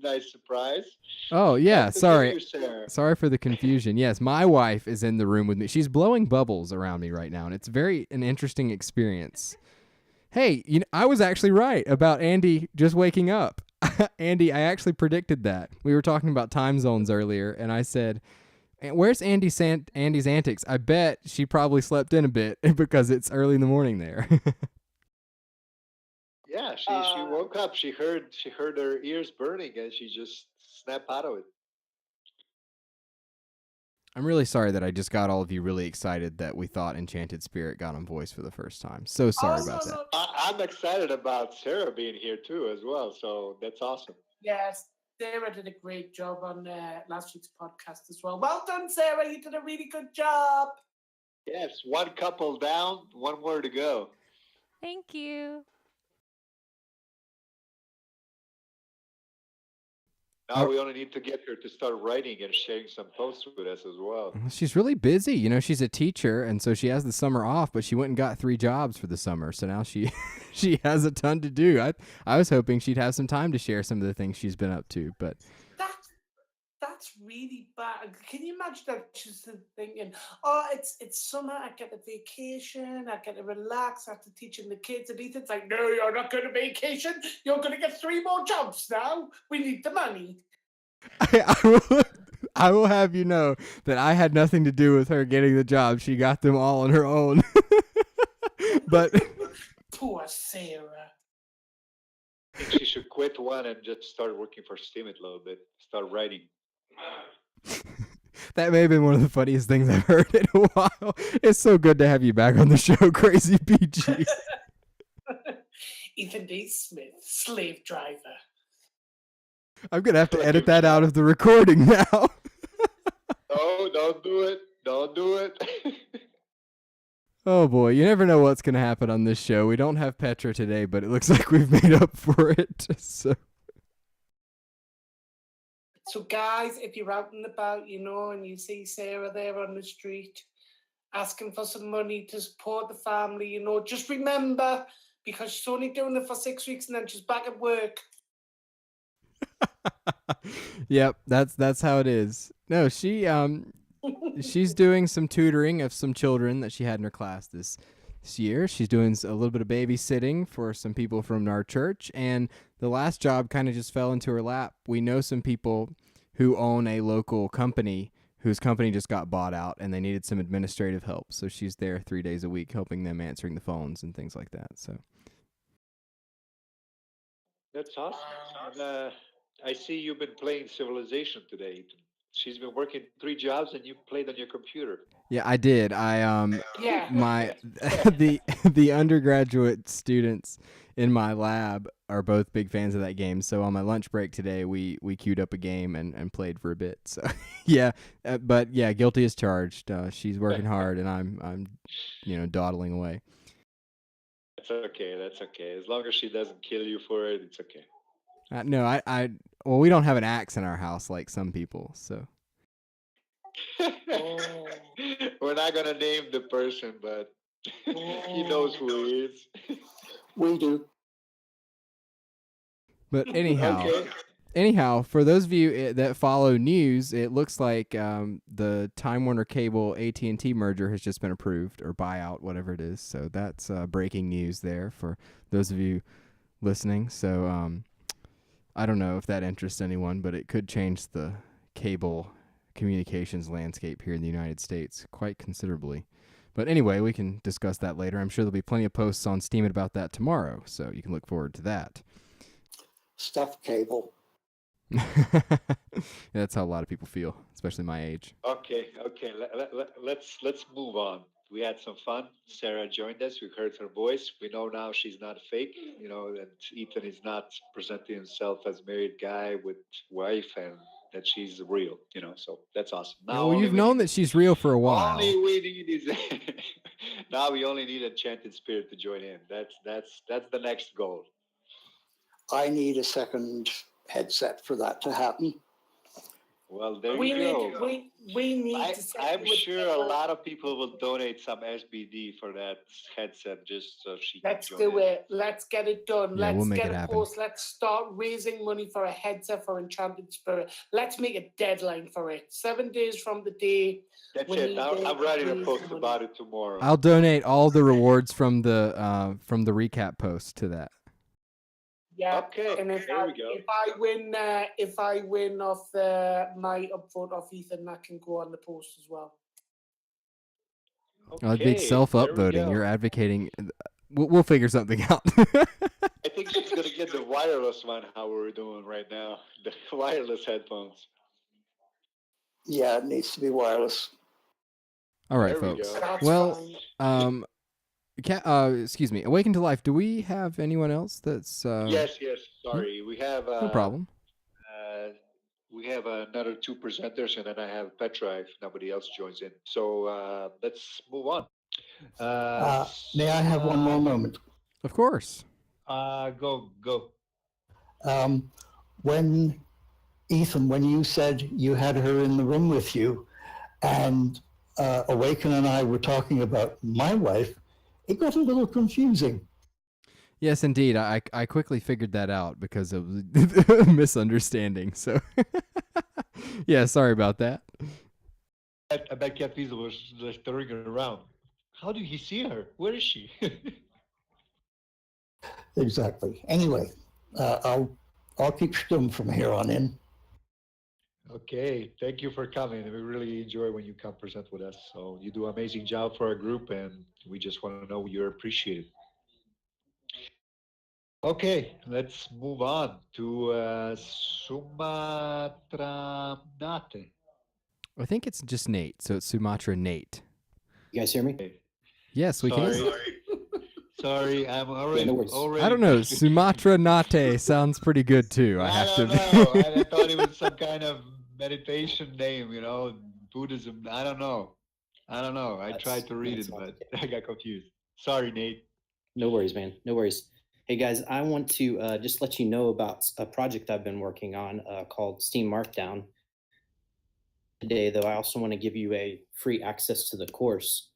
nice surprise. Oh, yeah, sorry. Sarah. Sorry for the confusion. Yes, my wife is in the room with me. She's blowing bubbles around me right now, and it's an interesting experience. Hey, I was actually right about Andy just waking up. Andy, I actually predicted that. We were talking about time zones earlier, and I said, where's Andy's antics? I bet she probably slept in a bit because it's early in the morning there. Yeah, she woke up. She heard her ears burning, and she just snapped out of it. I'm really sorry that I just got all of you really excited that we thought Enchanted Spirit got on voice for the first time. So sorry about that. I'm excited about Sarah being here too as well, so that's awesome. Yes, Sarah did a great job on last week's podcast as well. Well done, Sarah. You did a really good job. Yes, one couple down, one more to go. Thank you. Now we only need to get her to start writing and sharing some posts with us as well. She's really busy. She's a teacher, and so she has the summer off, but she went and got 3 jobs for the summer, so now she has a ton to do. I was hoping she'd have some time to share some of the things she's been up to, but... That's really bad. Can you imagine that? She's thinking, "Oh, it's summer. I get a vacation. I get to relax after teaching the kids." And Ethan's like, "No, you're not going to vacation. You're going to get 3 more jobs now. We need the money." I will have you know that I had nothing to do with her getting the job. She got them all on her own. But Poor Sarah. I think she should quit one and just start working for Steemit a little bit. Start writing. that may have been one of the funniest things I've heard in a while. It's so good to have you back on the show, Crazy PG. Ethan D. Smith, slave driver. I'm gonna have to edit that out of the recording now. No, don't do it. Don't do it. Oh boy, you never know what's gonna happen on this show. We don't have Petra today, but it looks like we've made up for it. So, guys, if you're out and about, and you see Sarah there on the street asking for some money to support the family, just remember, because she's only doing it for 6 weeks and then she's back at work. Yep, that's how it is. No, she's doing some tutoring of some children that she had in her class this year. She's doing a little bit of babysitting for some people from our church, and the last job kind of just fell into her lap. We know some people who own a local company whose company just got bought out, and they needed some administrative help. So she's there 3 days a week helping them answering the phones and things like that. So That's awesome. And, I see you've been playing Civilization today. She's been working 3 jobs and you played on your computer. yeah, I did. Yeah. My the undergraduate students in my lab are both big fans of that game. So on my lunch break today, we queued up a game and played for a bit. So yeah, but yeah, guilty as charged. She's working hard and I'm dawdling away. That's okay. That's okay. As long as she doesn't kill you for it, it's okay. No, well, we don't have an axe in our house like some people. So We're not gonna name the person, but he knows who he is. We do. but anyhow. Okay. Anyhow, for those of you that follow news, it looks like the Time Warner Cable AT&T merger has just been approved, or buyout, whatever it is. So that's breaking news there for those of you listening. So I don't know if that interests anyone, but it could change the cable communications landscape here in the United States quite considerably. But anyway, we can discuss that later. I'm sure there'll be plenty of posts on Steemit about that tomorrow, so you can look forward to that. Stuffed cable. That's how a lot of people feel, especially my age. Okay. Let's move on. We had some fun. Sarah joined us. We heard her voice. We know now she's not fake. That Ethan is not presenting himself as a married guy with wife, and that she's real. So that's awesome. Well, you've known that she's real for a while. Only we need is now we only need Enchanted Spirit to join in. That's the next goal. I need a second headset for that to happen. Well, there We you go. need we need to set I'm you with sure a people. lot of people will donate some SBD for that headset just so she Let's can join do in. it. Let's get it done. Yeah, Let's we'll make get it a happen. post. Let's start raising money for a headset for Enchanted Spirit. Let's make a deadline for it. 7 days from the day. That's we it. need I'm to writing a raise post money. about it tomorrow. I'll donate all the rewards from the recap post to that. Yeah. Okay, And if there I, we go. if I win off my upvote off Ethan, that can go on the post as well. Big Okay, self-upvoting. there we go. You're advocating. We'll figure something out. I think she's gonna get the wireless one. How we're doing right now, the wireless headphones. Yeah, it needs to be wireless. All right, There we folks. go. That's Well, fine. excuse me. Awaken to Life. Do we have anyone else that's? Yes. Sorry, we have. No problem. We have another 2 presenters, and then I have Petra if nobody else joins in. So let's move on. May I have one more moment? Of course. Go. When Ethan, when you said you had her in the room with you, and Awaken and I were talking about my wife, it got a little confusing. Yes, indeed. I quickly figured that out because of the misunderstanding. So, yeah, sorry about that. I bet Cat Weasel was just turning around. How did he see her? Where is she? Exactly. Anyway, I'll keep stum from here on in. Okay, thank you for coming. We really enjoy when you come present with us. So you do an amazing job for our group, and we just want to know you're appreciated. Okay, let's move on to Sumatra Nate. I think it's just Nate, so it's Sumatra Nate. You guys hear me? Yes, we can. Sorry, I'm already. no worries. I don't know. Sumatra Nate sounds pretty good too. I have don't to. know. I thought it was some kind of meditation name, Buddhism. I don't know. I tried to read it, but I got confused. Sorry, Nate. No worries, man. No worries. Hey guys, I want to just let you know about a project I've been working on called Steam Markdown. Today, though, I also want to give you a free access to the course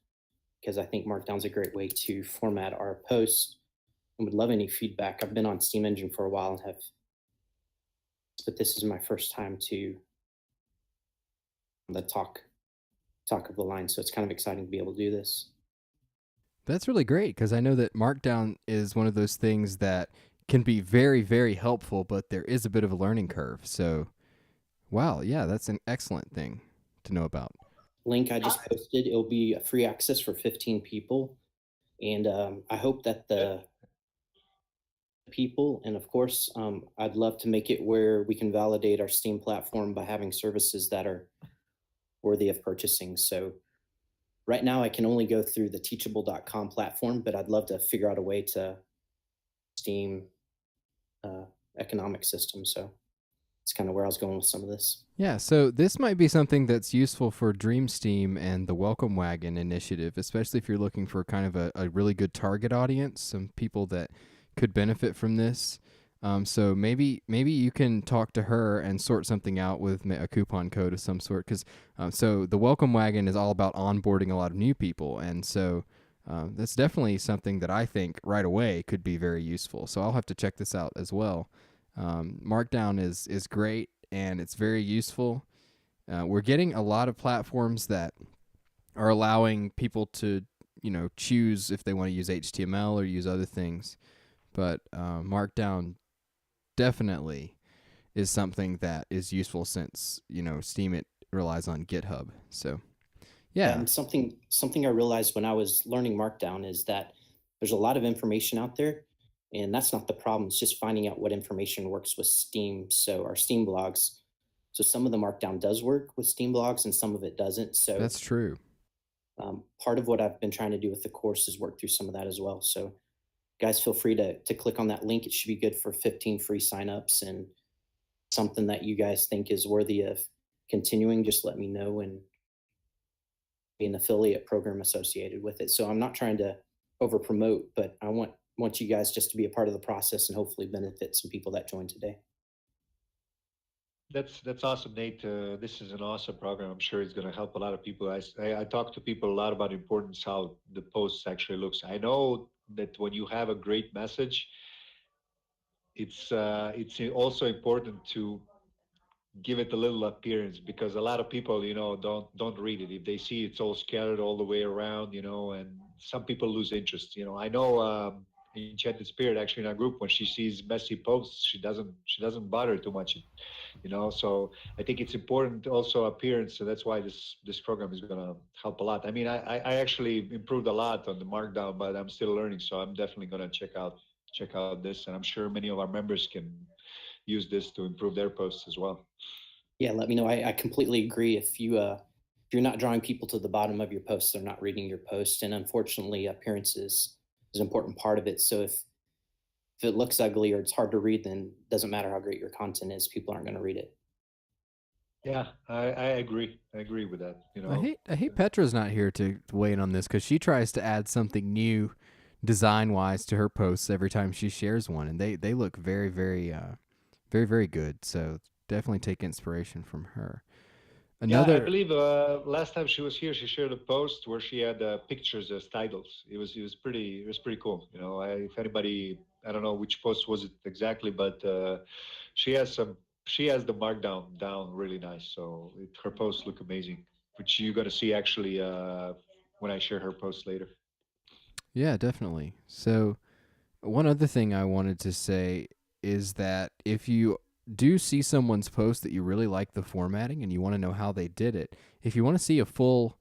because I think Markdown's a great way to format our posts. I would love any feedback. I've been on Steam Engine for a while and but this is my first time to the talk of the line, so it's kind of exciting to be able to do this. That's really great because I know that Markdown is one of those things that can be very, very helpful, but there is a bit of a learning curve. So, wow, yeah, that's an excellent thing to know about. Link I just posted, it'll be a free access for 15 people. And I hope that the people, and of course, I'd love to make it where we can validate our Steam platform by having services that are worthy of purchasing. So right now I can only go through the teachable.com platform, but I'd love to figure out a way to Steam economic system. So it's kind of where I was going with some of this. Yeah, so this might be something that's useful for Dream Steam and the Welcome Wagon initiative, especially if you're looking for kind of a really good target audience, some people that could benefit from this. So maybe you can talk to her and sort something out with a coupon code of some sort, because so the Welcome Wagon is all about onboarding a lot of new people, and so that's definitely something that I think right away could be very useful. So I'll have to check this out as well. Markdown is great and it's very useful. We're getting a lot of platforms that are allowing people to, choose if they want to use HTML or use other things. But Markdown definitely is something that is useful since, Steam it relies on GitHub. So, yeah. And something I realized when I was learning Markdown is that there's a lot of information out there. And that's not the problem. It's just finding out what information works with Steam. So our Steam blogs, so some of the Markdown does work with Steam blogs and some of it doesn't. So that's true. Part of what I've been trying to do with the course is work through some of that as well. So guys, feel free to click on that link. It should be good for 15 free signups, and something that you guys think is worthy of continuing, just let me know, and be an affiliate program associated with it. So I'm not trying to over promote, but I want you guys just to be a part of the process and hopefully benefit some people that joined today. That's awesome, Nate. This is an awesome program. I'm sure it's going to help a lot of people. I talk to people a lot about the importance how the posts actually looks. I know that when you have a great message, it's also important to give it a little appearance, because a lot of people, don't read it. If they see it's all scattered all the way around, and some people lose interest. I know Enchanted Spirit actually in our group, when she sees messy posts, she doesn't bother too much, so I think it's important also appearance. So that's why this program is going to help a lot. I mean, I actually improved a lot on the Markdown, but I'm still learning, so I'm definitely going to check out this, and I'm sure many of our members can use this to improve their posts as well. Yeah, let me know. I completely agree. If you're not drawing people to the bottom of your posts, they're not reading your post, and unfortunately appearance is an important part of it. So if it looks ugly or it's hard to read, then it doesn't matter how great your content is, people aren't going to read it. Yeah, I agree. I agree with that. I hate Petra's not here to weigh in on this, because she tries to add something new design-wise to her posts every time she shares one, and they look very, very, very, very good. So definitely take inspiration from her. Yeah, I believe last time she was here, she shared a post where she had pictures as titles. It was pretty cool. If anybody I don't know which post was it exactly, but she has the markdown down really nice. So her posts look amazing, which you're gonna see actually when I share her post later. Yeah, definitely. So, one other thing I wanted to say is that if you do see someone's post that you really like the formatting and you want to know how they did it, if you want to see a full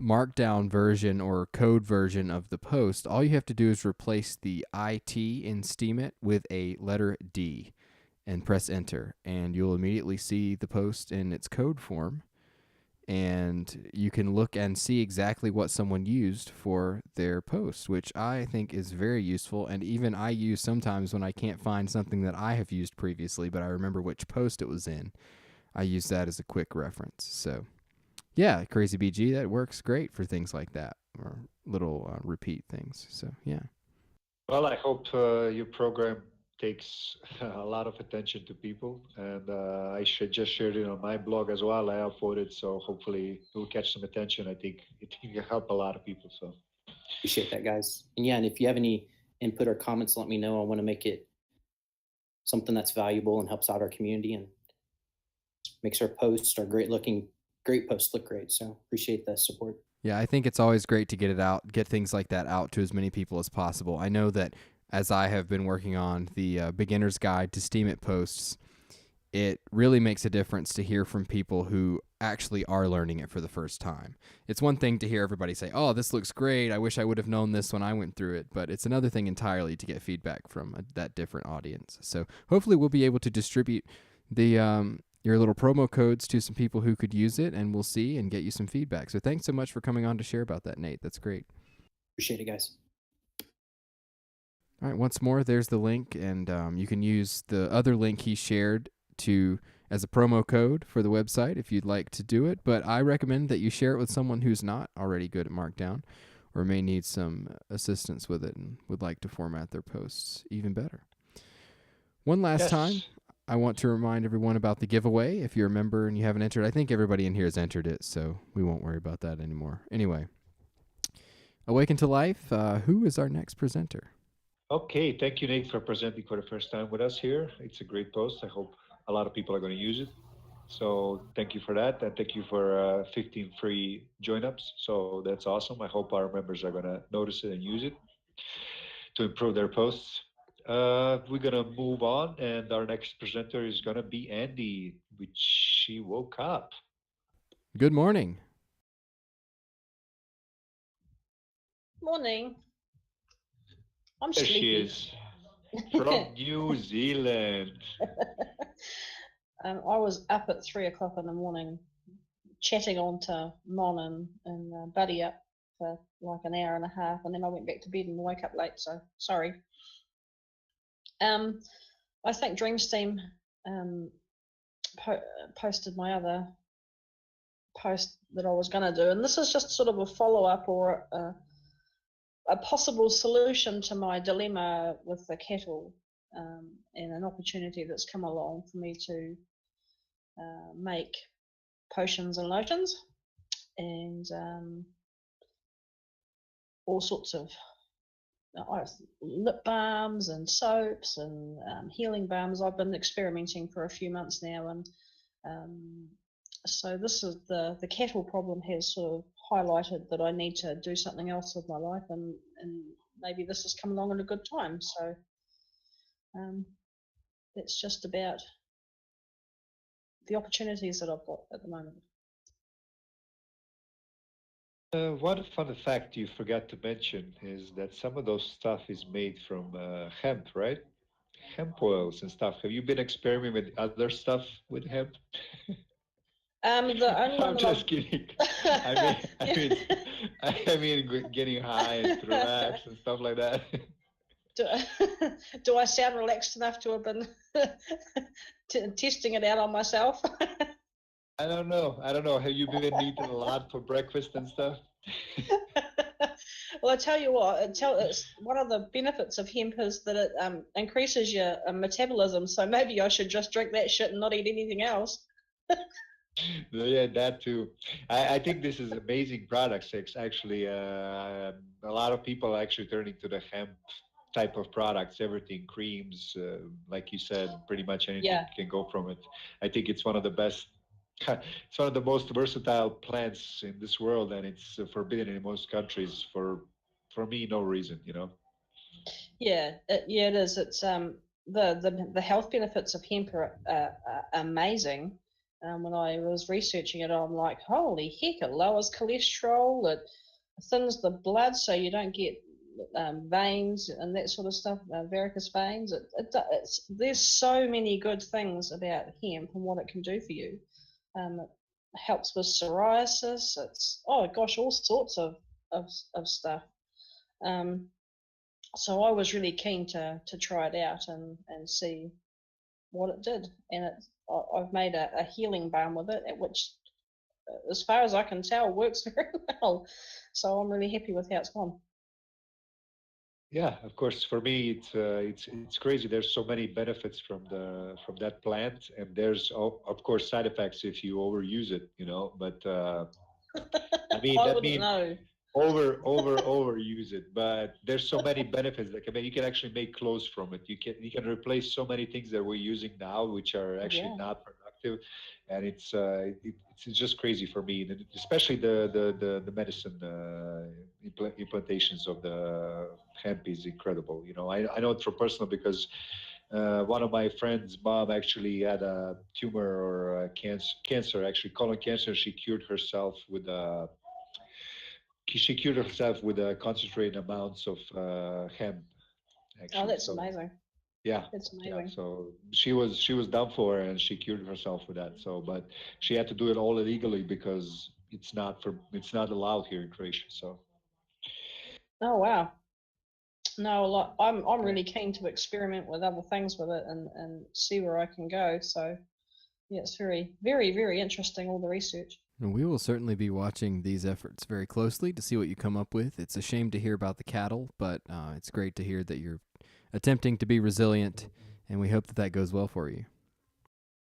markdown version or code version of the post, all you have to do is replace the IT in Steemit with a letter D and press enter, and you'll immediately see the post in its code form, and you can look and see exactly what someone used for their post, which I think is very useful, and even I use sometimes when I can't find something that I have used previously, but I remember which post it was in. I use that as a quick reference. So yeah, Crazy BG, that works great for things like that, or little repeat things. So yeah. Well, I hope your program takes a lot of attention to people, and I should just share it on my blog as well. I uploaded, so hopefully it will catch some attention. I think it can help a lot of people. So Appreciate that, guys. And yeah, and if you have any input or comments, let me know. I want to make it something that's valuable and helps out our community and makes our posts, our great posts look great. So appreciate the support. Yeah, I think it's always great to get things like that out to as many people as possible. I know that as I have been working on the beginner's guide to Steemit posts, it really makes a difference to hear from people who actually are learning it for the first time. It's one thing to hear everybody say, "Oh, this looks great. I wish I would have known this when I went through it," but it's another thing entirely to get feedback from that different audience. So hopefully we'll be able to distribute the your little promo codes to some people who could use it, and we'll see and get you some feedback. So thanks so much for coming on to share about that, Nate. That's great. Appreciate it, guys. All right, once more, there's the link, and you can use the other link he shared as a promo code for the website if you'd like to do it. But I recommend that you share it with someone who's not already good at Markdown or may need some assistance with it and would like to format their posts even better. One last time, I want to remind everyone about the giveaway. If you're a member and you haven't entered, I think everybody in here has entered it, so we won't worry about that anymore. Anyway, Awaken to Life, who is our next presenter? okay, thank you, Nate, for presenting for the first time with us here. It's a great post. I hope a lot of people are going to use it. So thank you for that, and thank you for 15 free join-ups. So that's awesome. I hope our members are going to notice it and use it to improve their posts. We're going to move on, and our next presenter is going to be Andy, which she woke up. Good morning. Morning. I'm There sleepy. she is, from New Zealand. I was up at 3 o'clock in the morning, chatting on to Mon and Buddy up for like an hour and a half, and then I went back to bed and woke up late. So sorry. I think Dreamsteam posted my other post that I was going to do, and this is just sort of a follow-up or a possible solution to my dilemma with the cattle, and an opportunity that's come along for me to make potions and lotions and all sorts of lip balms and soaps and healing balms. I've been experimenting for a few months now, and so this is the cattle problem has sort of highlighted that I need to do something else with my life, and maybe this has come along at a good time. So it's just about the opportunities that I've got at the moment. One fun fact you forgot to mention is that some of those stuff is made from hemp, right? Hemp oils and stuff. Have you been experimenting with other stuff with hemp? The only I'm just kidding. I mean, getting high and relax and stuff like that. Do I sound relaxed enough to have been testing it out on myself? I don't know. Have you been eating a lot for breakfast and stuff? Well, I tell you what, it's one of the benefits of hemp is that it increases your metabolism. So maybe I should just drink that shit and not eat anything else. Yeah, that too. I think this is amazing products. It's actually a lot of people are actually turning to the hemp type of products, everything, creams, like you said, pretty much anything Yeah. can go from it. I think it's one of the best. It's one of the most versatile plants in this world, and it's forbidden in most countries for me, no reason, you know. Yeah, it is. It's the health benefits of hemp are amazing. When I was researching it, I'm like, holy heck! It lowers cholesterol. It thins the blood, so you don't get veins and that sort of stuff, varicose veins. There's so many good things about hemp and what it can do for you. It helps with psoriasis. It's oh gosh, all sorts of stuff. So I was really keen to try it out and see what it did, and I've made a healing balm with it, which, as far as I can tell, works very well. So I'm really happy with how it's gone. Yeah, of course. For me, it's crazy. There's so many benefits from that plant, and there's of course side effects if you overuse it, you know. But I mean, I that wouldn't means know. overuse it. But there's so many benefits. Like I mean, you can actually make clothes from it. You can replace so many ththings that we're using now, which are actually Yeah. not productive, and it's just crazy for me, and especially the medicine implantations of the hemp is incredible. You know, I know it from personal because one of my friends' mom actually had a tumor or a cancer, actually colon cancer. She cured herself with concentrated amounts of hemp. Oh, Actually, that's so amazing. yeah, That's yeah. amazing. So she was done for, and she cured herself with that. So, but she had to do it all illegally because it's not allowed here in Croatia. So Oh wow. No, like I'm yeah. really keen to experiment with other things with it and see where I can go. So yeah, it's very, very, very interesting, all the research. And we will certainly be watching these efforts very closely to see what you come up with. It's a shame to hear about the cattle, but it's great to hear that you're attempting to be resilient, and we hope that that goes well for you.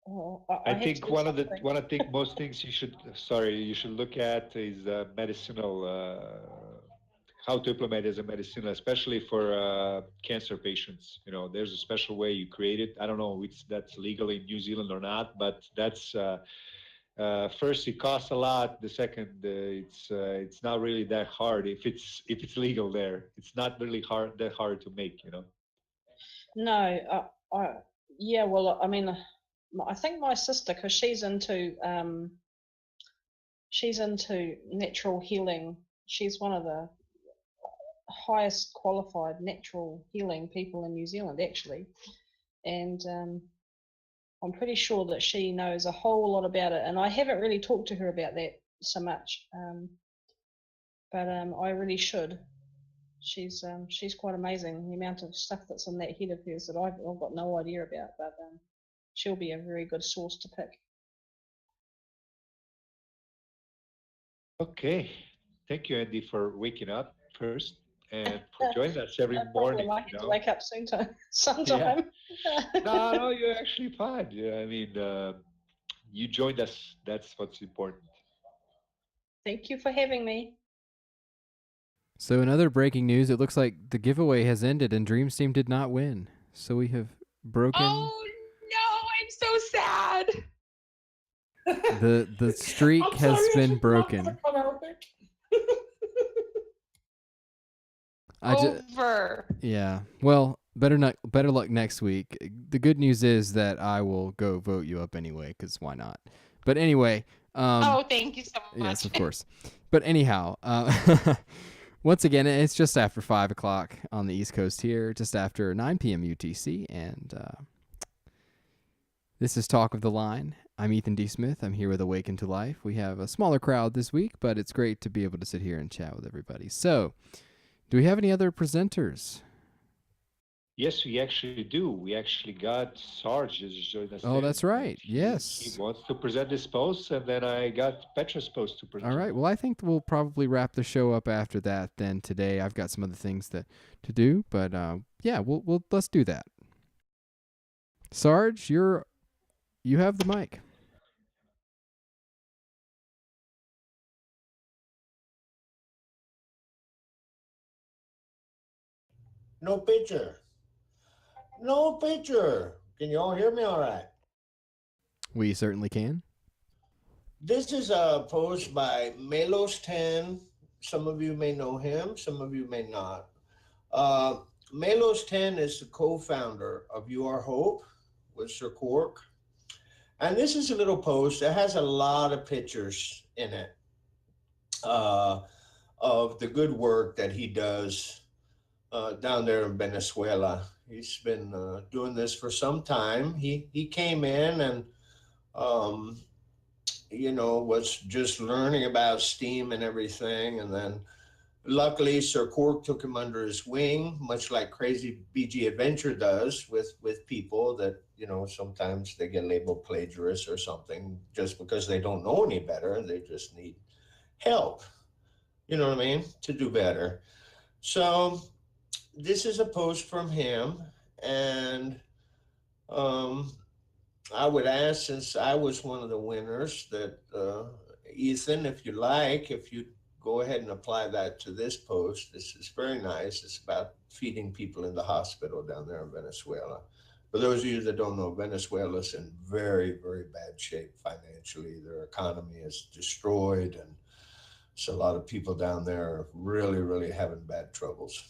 Oh, I have to think do one of the something. one of the most things you should look at is medicinal how to implement it as a medicine, especially for cancer patients. You know, there's a special way you create it. I don't know if that's legal in New Zealand or not, but that's first it costs a lot. The second, it's not really that hard if it's legal there. It's not really that hard to make. You know. No, yeah, well, I mean, I think my sister, because she's into natural healing. She's one of the highest qualified natural healing people in New Zealand, actually, and I'm pretty sure that she knows a whole lot about it. And I haven't really talked to her about that so much, but I really should. She's quite amazing. The amount of stuff that's in that head of hers that I've got no idea about, but she'll be a very good source to pick. Okay, thank you, Andy, for waking up first and for joining us every No morning. problem. I had to wake up sometime. No, you're actually fine. Yeah, I mean, you joined us. That's what's important. Thank you for having me. So, in other breaking news, it looks like the giveaway has ended and Dreams Team did not win. So, we have broken. Oh no, I'm so sad. The streak I'm has sorry, I been should broken. laugh at that, Over. Yeah. Well, better luck next week. The good news is that I will go vote you up anyway, because why not? But anyway. Oh, thank you so much. Yes, of course. But anyhow, once again, it's just after 5 o'clock on the East Coast here, just after 9 p.m. UTC, and this is Talk of the Line. I'm Ethan D. Smith. I'm here with Awaken to Life. We have a smaller crowd this week, but it's great to be able to sit here and chat with everybody. So, do we have any other presenters? Yes, we actually do. We actually got Sarge just joined us. Oh, that's right. Yes. He wants to present his post, and then I got Petra's post to present. All right. Well, I think we'll probably wrap the show up after that. Then today, I've got some other things to do, but yeah, we'll let's do that. Sarge, you have the mic. No picture. No picture. Can you all hear me all right? We certainly can. This is a post by Melos 10. Some of you may know him, some of you may not. Uh, Melos 10 is the co founder of You Are Hope with Sir Cork. And this is a little post that has a lot of pictures in it uh, of the good work that he does down there in Venezuela. He's been doing this for some time. He came in and um, was just learning about Steam and everything, and then luckily Sir Cork took him under his wing, much like Crazy BG Adventure does with people that sometimes they get labeled plagiarists or something just because they don't know any better. They just need help. You know what I mean? To do better. So this is a post from him, and I would ask, since I was one of the winners, that Ethan, if you go ahead and apply that to this post. This is very nice. It's about feeding people in the hospital down there in Venezuela. For those of you that don't know, Venezuela's in very, very bad shape financially. Their economy is destroyed, and so a lot of people down there are really, really having bad troubles.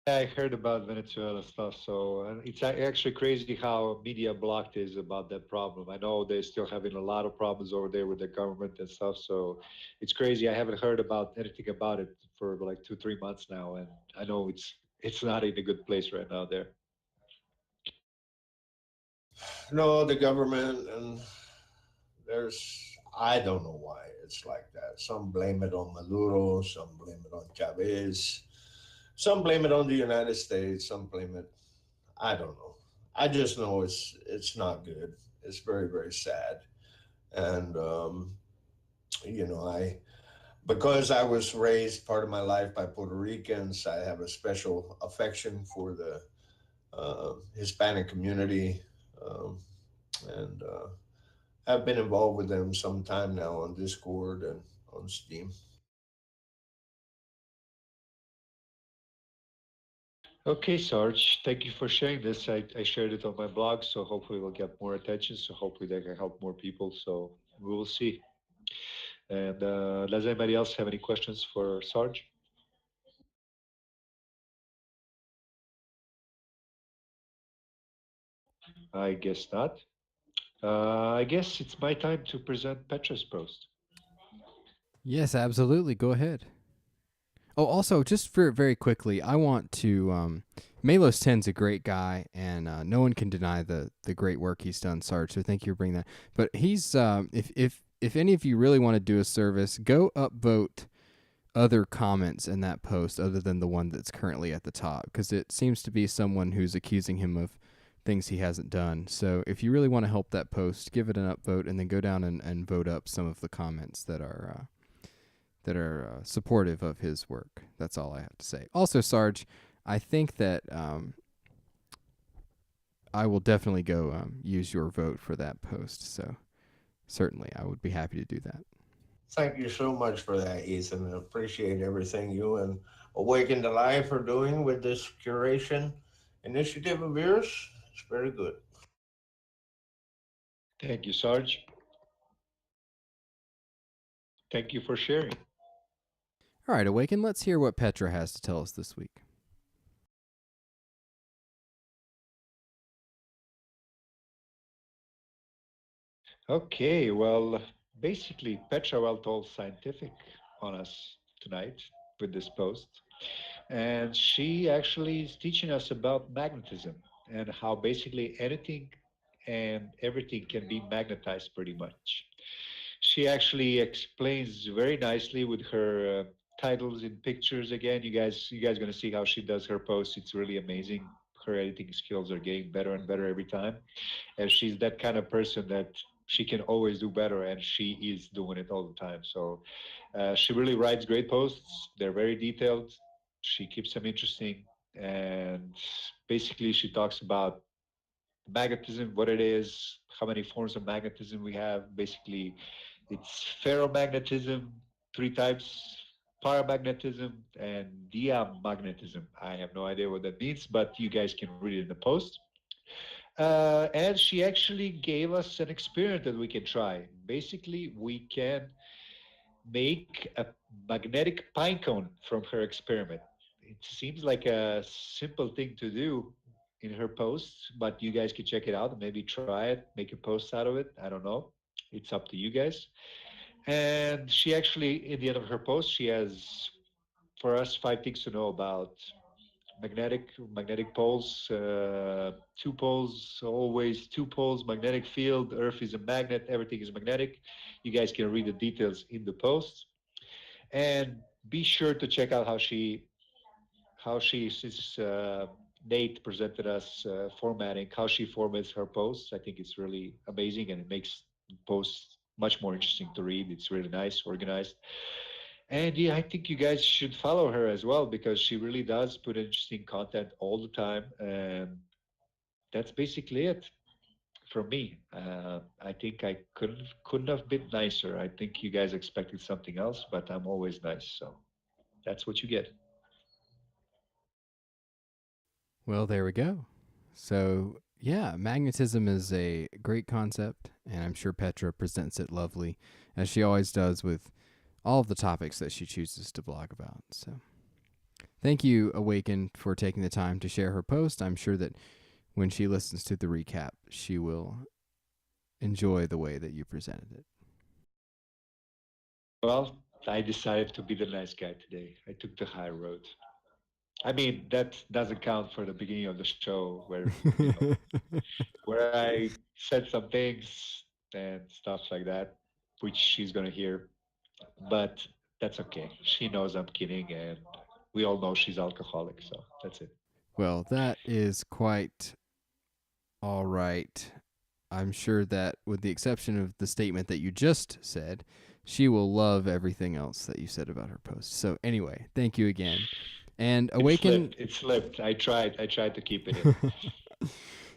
I heard about Venezuela stuff, so it's actually crazy how media blocked is about that problem. I know they're still having a lot of problems over there with the government and stuff, so it's crazy. I haven't heard about anything about it for like 2-3 months now, and I know it's not in a good place right now there. No, the government, and I don't know why it's like that. Some blame it on Maduro, some blame it on Chavez, some blame it on the United States, some blame it, I don't know. I just know it's not good. It's very, very sad. And I because I was raised part of my life by Puerto Ricans, I have a special affection for the Hispanic community, and I've been involved with them some time now on Discord and on Steam. Okay, Sarge, thank you for sharing this. I shared it on my blog, so hopefully we'll get more attention. So hopefully they can help more people. So we will see. And does anybody else have any questions for Sarge? I guess not. I guess it's my time to present Petra's post. Yes, absolutely. Go ahead. Oh, also, just for very quickly, I want to. Melos 10's a great guy, and no one can deny the great work he's done, Sarge. So thank you for bringing that. But he's if any of you really want to do a service, go upvote other comments in that post other than the one that's currently at the top, because it seems to be someone who's accusing him of things he hasn't done. So if you really want to help that post, give it an upvote, and then go down and vote up some of the comments that are supportive of his work. That's all I have to say. Also, Sarge, I think that I will definitely go use your vote for that post. So certainly, I would be happy to do that. Thank you so much for that, Ethan. I appreciate everything you and Awaken to Life are doing with this curation initiative of yours. It's very good. Thank you, Sarge. Thank you for sharing. All right, Awaken, let's hear what Petra has to tell us this week. Okay, well, basically, Petra went all scientific on us tonight with this post. And she actually is teaching us about magnetism and how basically anything and everything can be magnetized pretty much. She actually explains very nicely with her titles and pictures. Again, you guys gonna see how she does her posts. It's really amazing. Her editing skills are getting better and better every time, and she's that kind of person that she can always do better, and she is doing it all the time. So she really writes great posts. They're very detailed. She keeps them interesting, and basically she talks about magnetism, what it is, how many forms of magnetism we have. Basically, it's ferromagnetism, 3 types: paramagnetism and diamagnetism. I have no idea what that means, but you guys can read it in the post. And she actually gave us an experiment that we can try. Basically, we can make a magnetic pine cone from her experiment. It seems like a simple thing to do in her posts, but you guys can check it out and maybe try it, make a post out of it. I don't know. It's up to you guys. And she actually, in the end of her post, she has for us 5 things to know about magnetic poles, 2 poles, always 2 poles, magnetic field, Earth is a magnet, everything is magnetic. You guys can read the details in the post. And be sure to check out how since Nate presented us formatting, how she formats her posts. I think it's really amazing and it makes posts much more interesting to read. It's really nice, organized. And yeah, I think you guys should follow her as well because she really does put interesting content all the time. And that's basically it from me. I think I couldn't have been nicer. I think you guys expected something else, but I'm always nice. So that's what you get. Well, there we go. So, yeah, magnetism is a great concept, and I'm sure Petra presents it lovely, as she always does with all of the topics that she chooses to blog about. So, thank you, Awaken, for taking the time to share her post. I'm sure that when she listens to the recap, she will enjoy the way that you presented it. Well, I decided to be the nice guy today. I took the high road. I mean, that doesn't count for the beginning of the show where where I said some things and stuff like that, which she's gonna hear. But that's okay. She knows I'm kidding, and we all know she's alcoholic, so that's it. Well, that is quite all right. I'm sure that, with the exception of the statement that you just said, she will love everything else that you said about her post. So anyway, thank you again. And Awaken. It slipped. I tried to keep it in.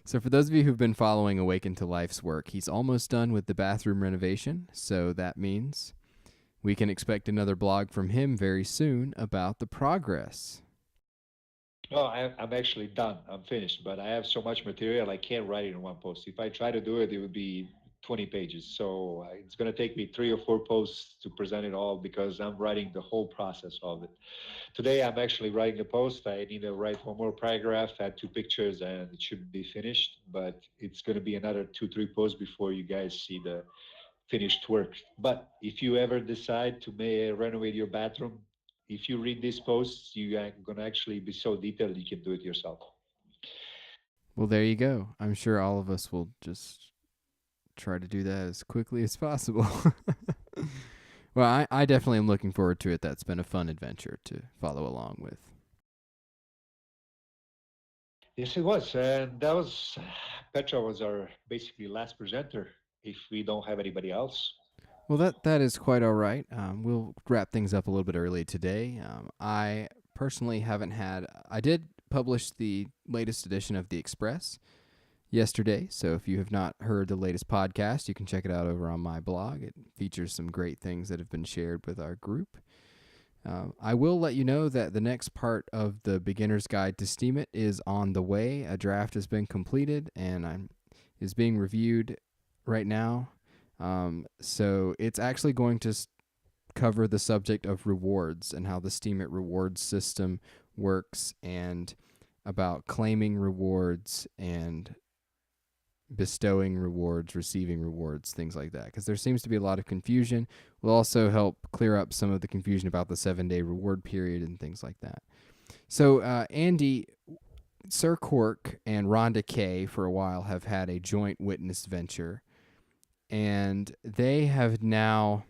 So for those of you who've been following Awaken to Life's work, he's almost done with the bathroom renovation. So that means we can expect another blog from him very soon about the progress. Oh, I'm actually done. I'm finished, but I have so much material I can't write it in one post. If I try to do it, it would be 20 pages. So it's going to take me 3 or 4 posts to present it all because I'm writing the whole process of it. Today, I'm actually writing a post. I need to write one more paragraph, add 2 pictures, and it should be finished. But it's going to be another 2-3 posts before you guys see the finished work. But if you ever decide to renovate your bathroom, if you read these posts, you're going to actually be so detailed you can do it yourself. Well, there you go. I'm sure all of us will just try to do that as quickly as possible. Well, I definitely am looking forward to it. That's been a fun adventure to follow along with. Yes, it was. And that was, Petra was our basically last presenter if we don't have anybody else. Well, that is quite all right. We'll wrap things up a little bit early today. I personally haven't had... I did publish the latest edition of The Express yesterday, so if you have not heard the latest podcast, you can check it out over on my blog. It features some great things that have been shared with our group. I will let you know that the next part of the Beginner's Guide to Steemit is on the way. A draft has been completed and is being reviewed right now. So it's actually going to cover the subject of rewards and how the Steemit rewards system works, and about claiming rewards and bestowing rewards, receiving rewards, things like that, because there seems to be a lot of confusion. Will also help clear up some of the confusion about the 7-day reward period and things like that. So Andy, Sir Cork and Rhonda Kay for a while have had a joint witness venture, and they have now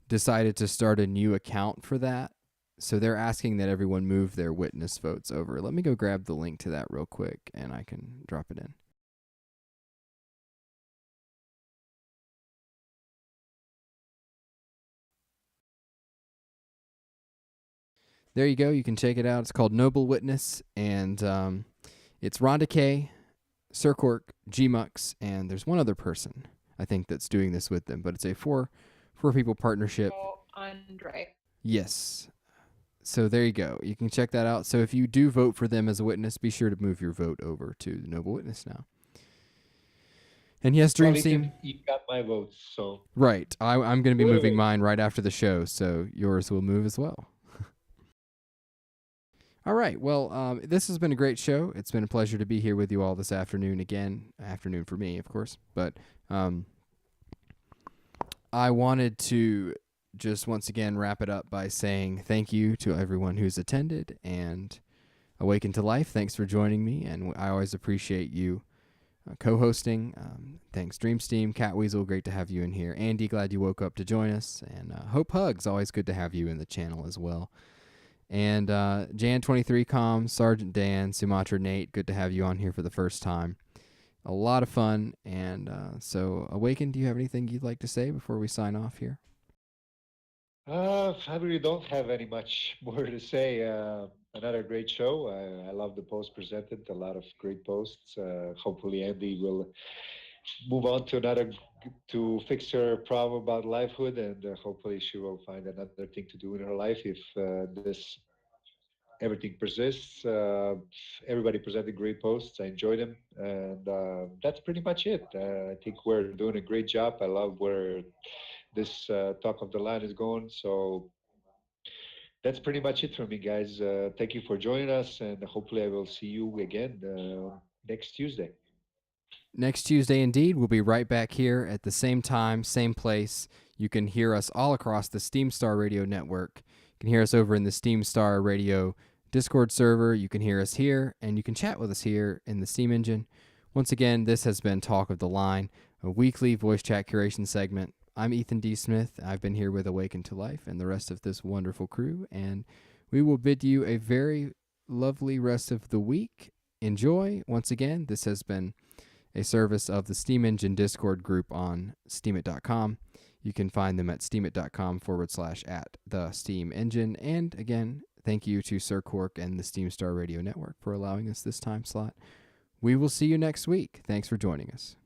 decided to start a new account for that. So they're asking that everyone move their witness votes over. Let me go grab the link to that real quick, and I can drop it in. There you go. You can check it out. It's called Noble Witness, and it's Rhonda Kay, Sir Cork, G-Mux, and there's one other person, I think, that's doing this with them. But it's a four people partnership. Andre. Yes. So there you go. You can check that out. So if you do vote for them as a witness, be sure to move your vote over to the Noble Witness now. And yes, Dream Well, Team. Ethan, you got my votes, so Right. I'm going to be Woo. moving mine right after the show, so yours will move as well. All right. Well, this has been a great show. It's been a pleasure to be here with you all this afternoon again. Afternoon for me, of course. But I wanted to just once again wrap it up by saying thank you to everyone who's attended, and Awaken to Life, thanks for joining me, and I always appreciate you co-hosting. Thanks, Dreamsteam, Cat Weasel, great to have you in here. Andy, glad you woke up to join us, and Hope Hugs, always good to have you in the channel as well. And Jan23 Comms, Sergeant Dan, Sumatra Nate, good to have you on here for the first time. A lot of fun, and so Awaken, do you have anything you'd like to say before we sign off here? I really don't have any much more to say. Another great show. I love the post presented. A lot of great posts. Hopefully, Andy will move on to fix her problem about livelihood, and hopefully, she will find another thing to do in her life if everything persists. Everybody presented great posts. I enjoyed them, and that's pretty much it. I think we're doing a great job. I love where this talk of the line is going. So that's pretty much it for me, guys. Thank you for joining us, and hopefully I will see you again next Tuesday. Next Tuesday, indeed. We'll be right back here at the same time, same place. You can hear us all across the Steam Star Radio Network. You can hear us over in the Steam Star Radio Discord server. You can hear us here, and you can chat with us here in the Steam Engine. Once again, this has been Talk of the Line, a weekly voice chat curation segment. I'm Ethan D. Smith. I've been here with Awaken to Life and the rest of this wonderful crew, and we will bid you a very lovely rest of the week. Enjoy. Once again, this has been a service of the Steam Engine Discord group on Steemit.com. You can find them at steemit.com/@the-Steam-Engine. And again, thank you to Sir Cork and the Steam Star Radio Network for allowing us this time slot. We will see you next week. Thanks for joining us.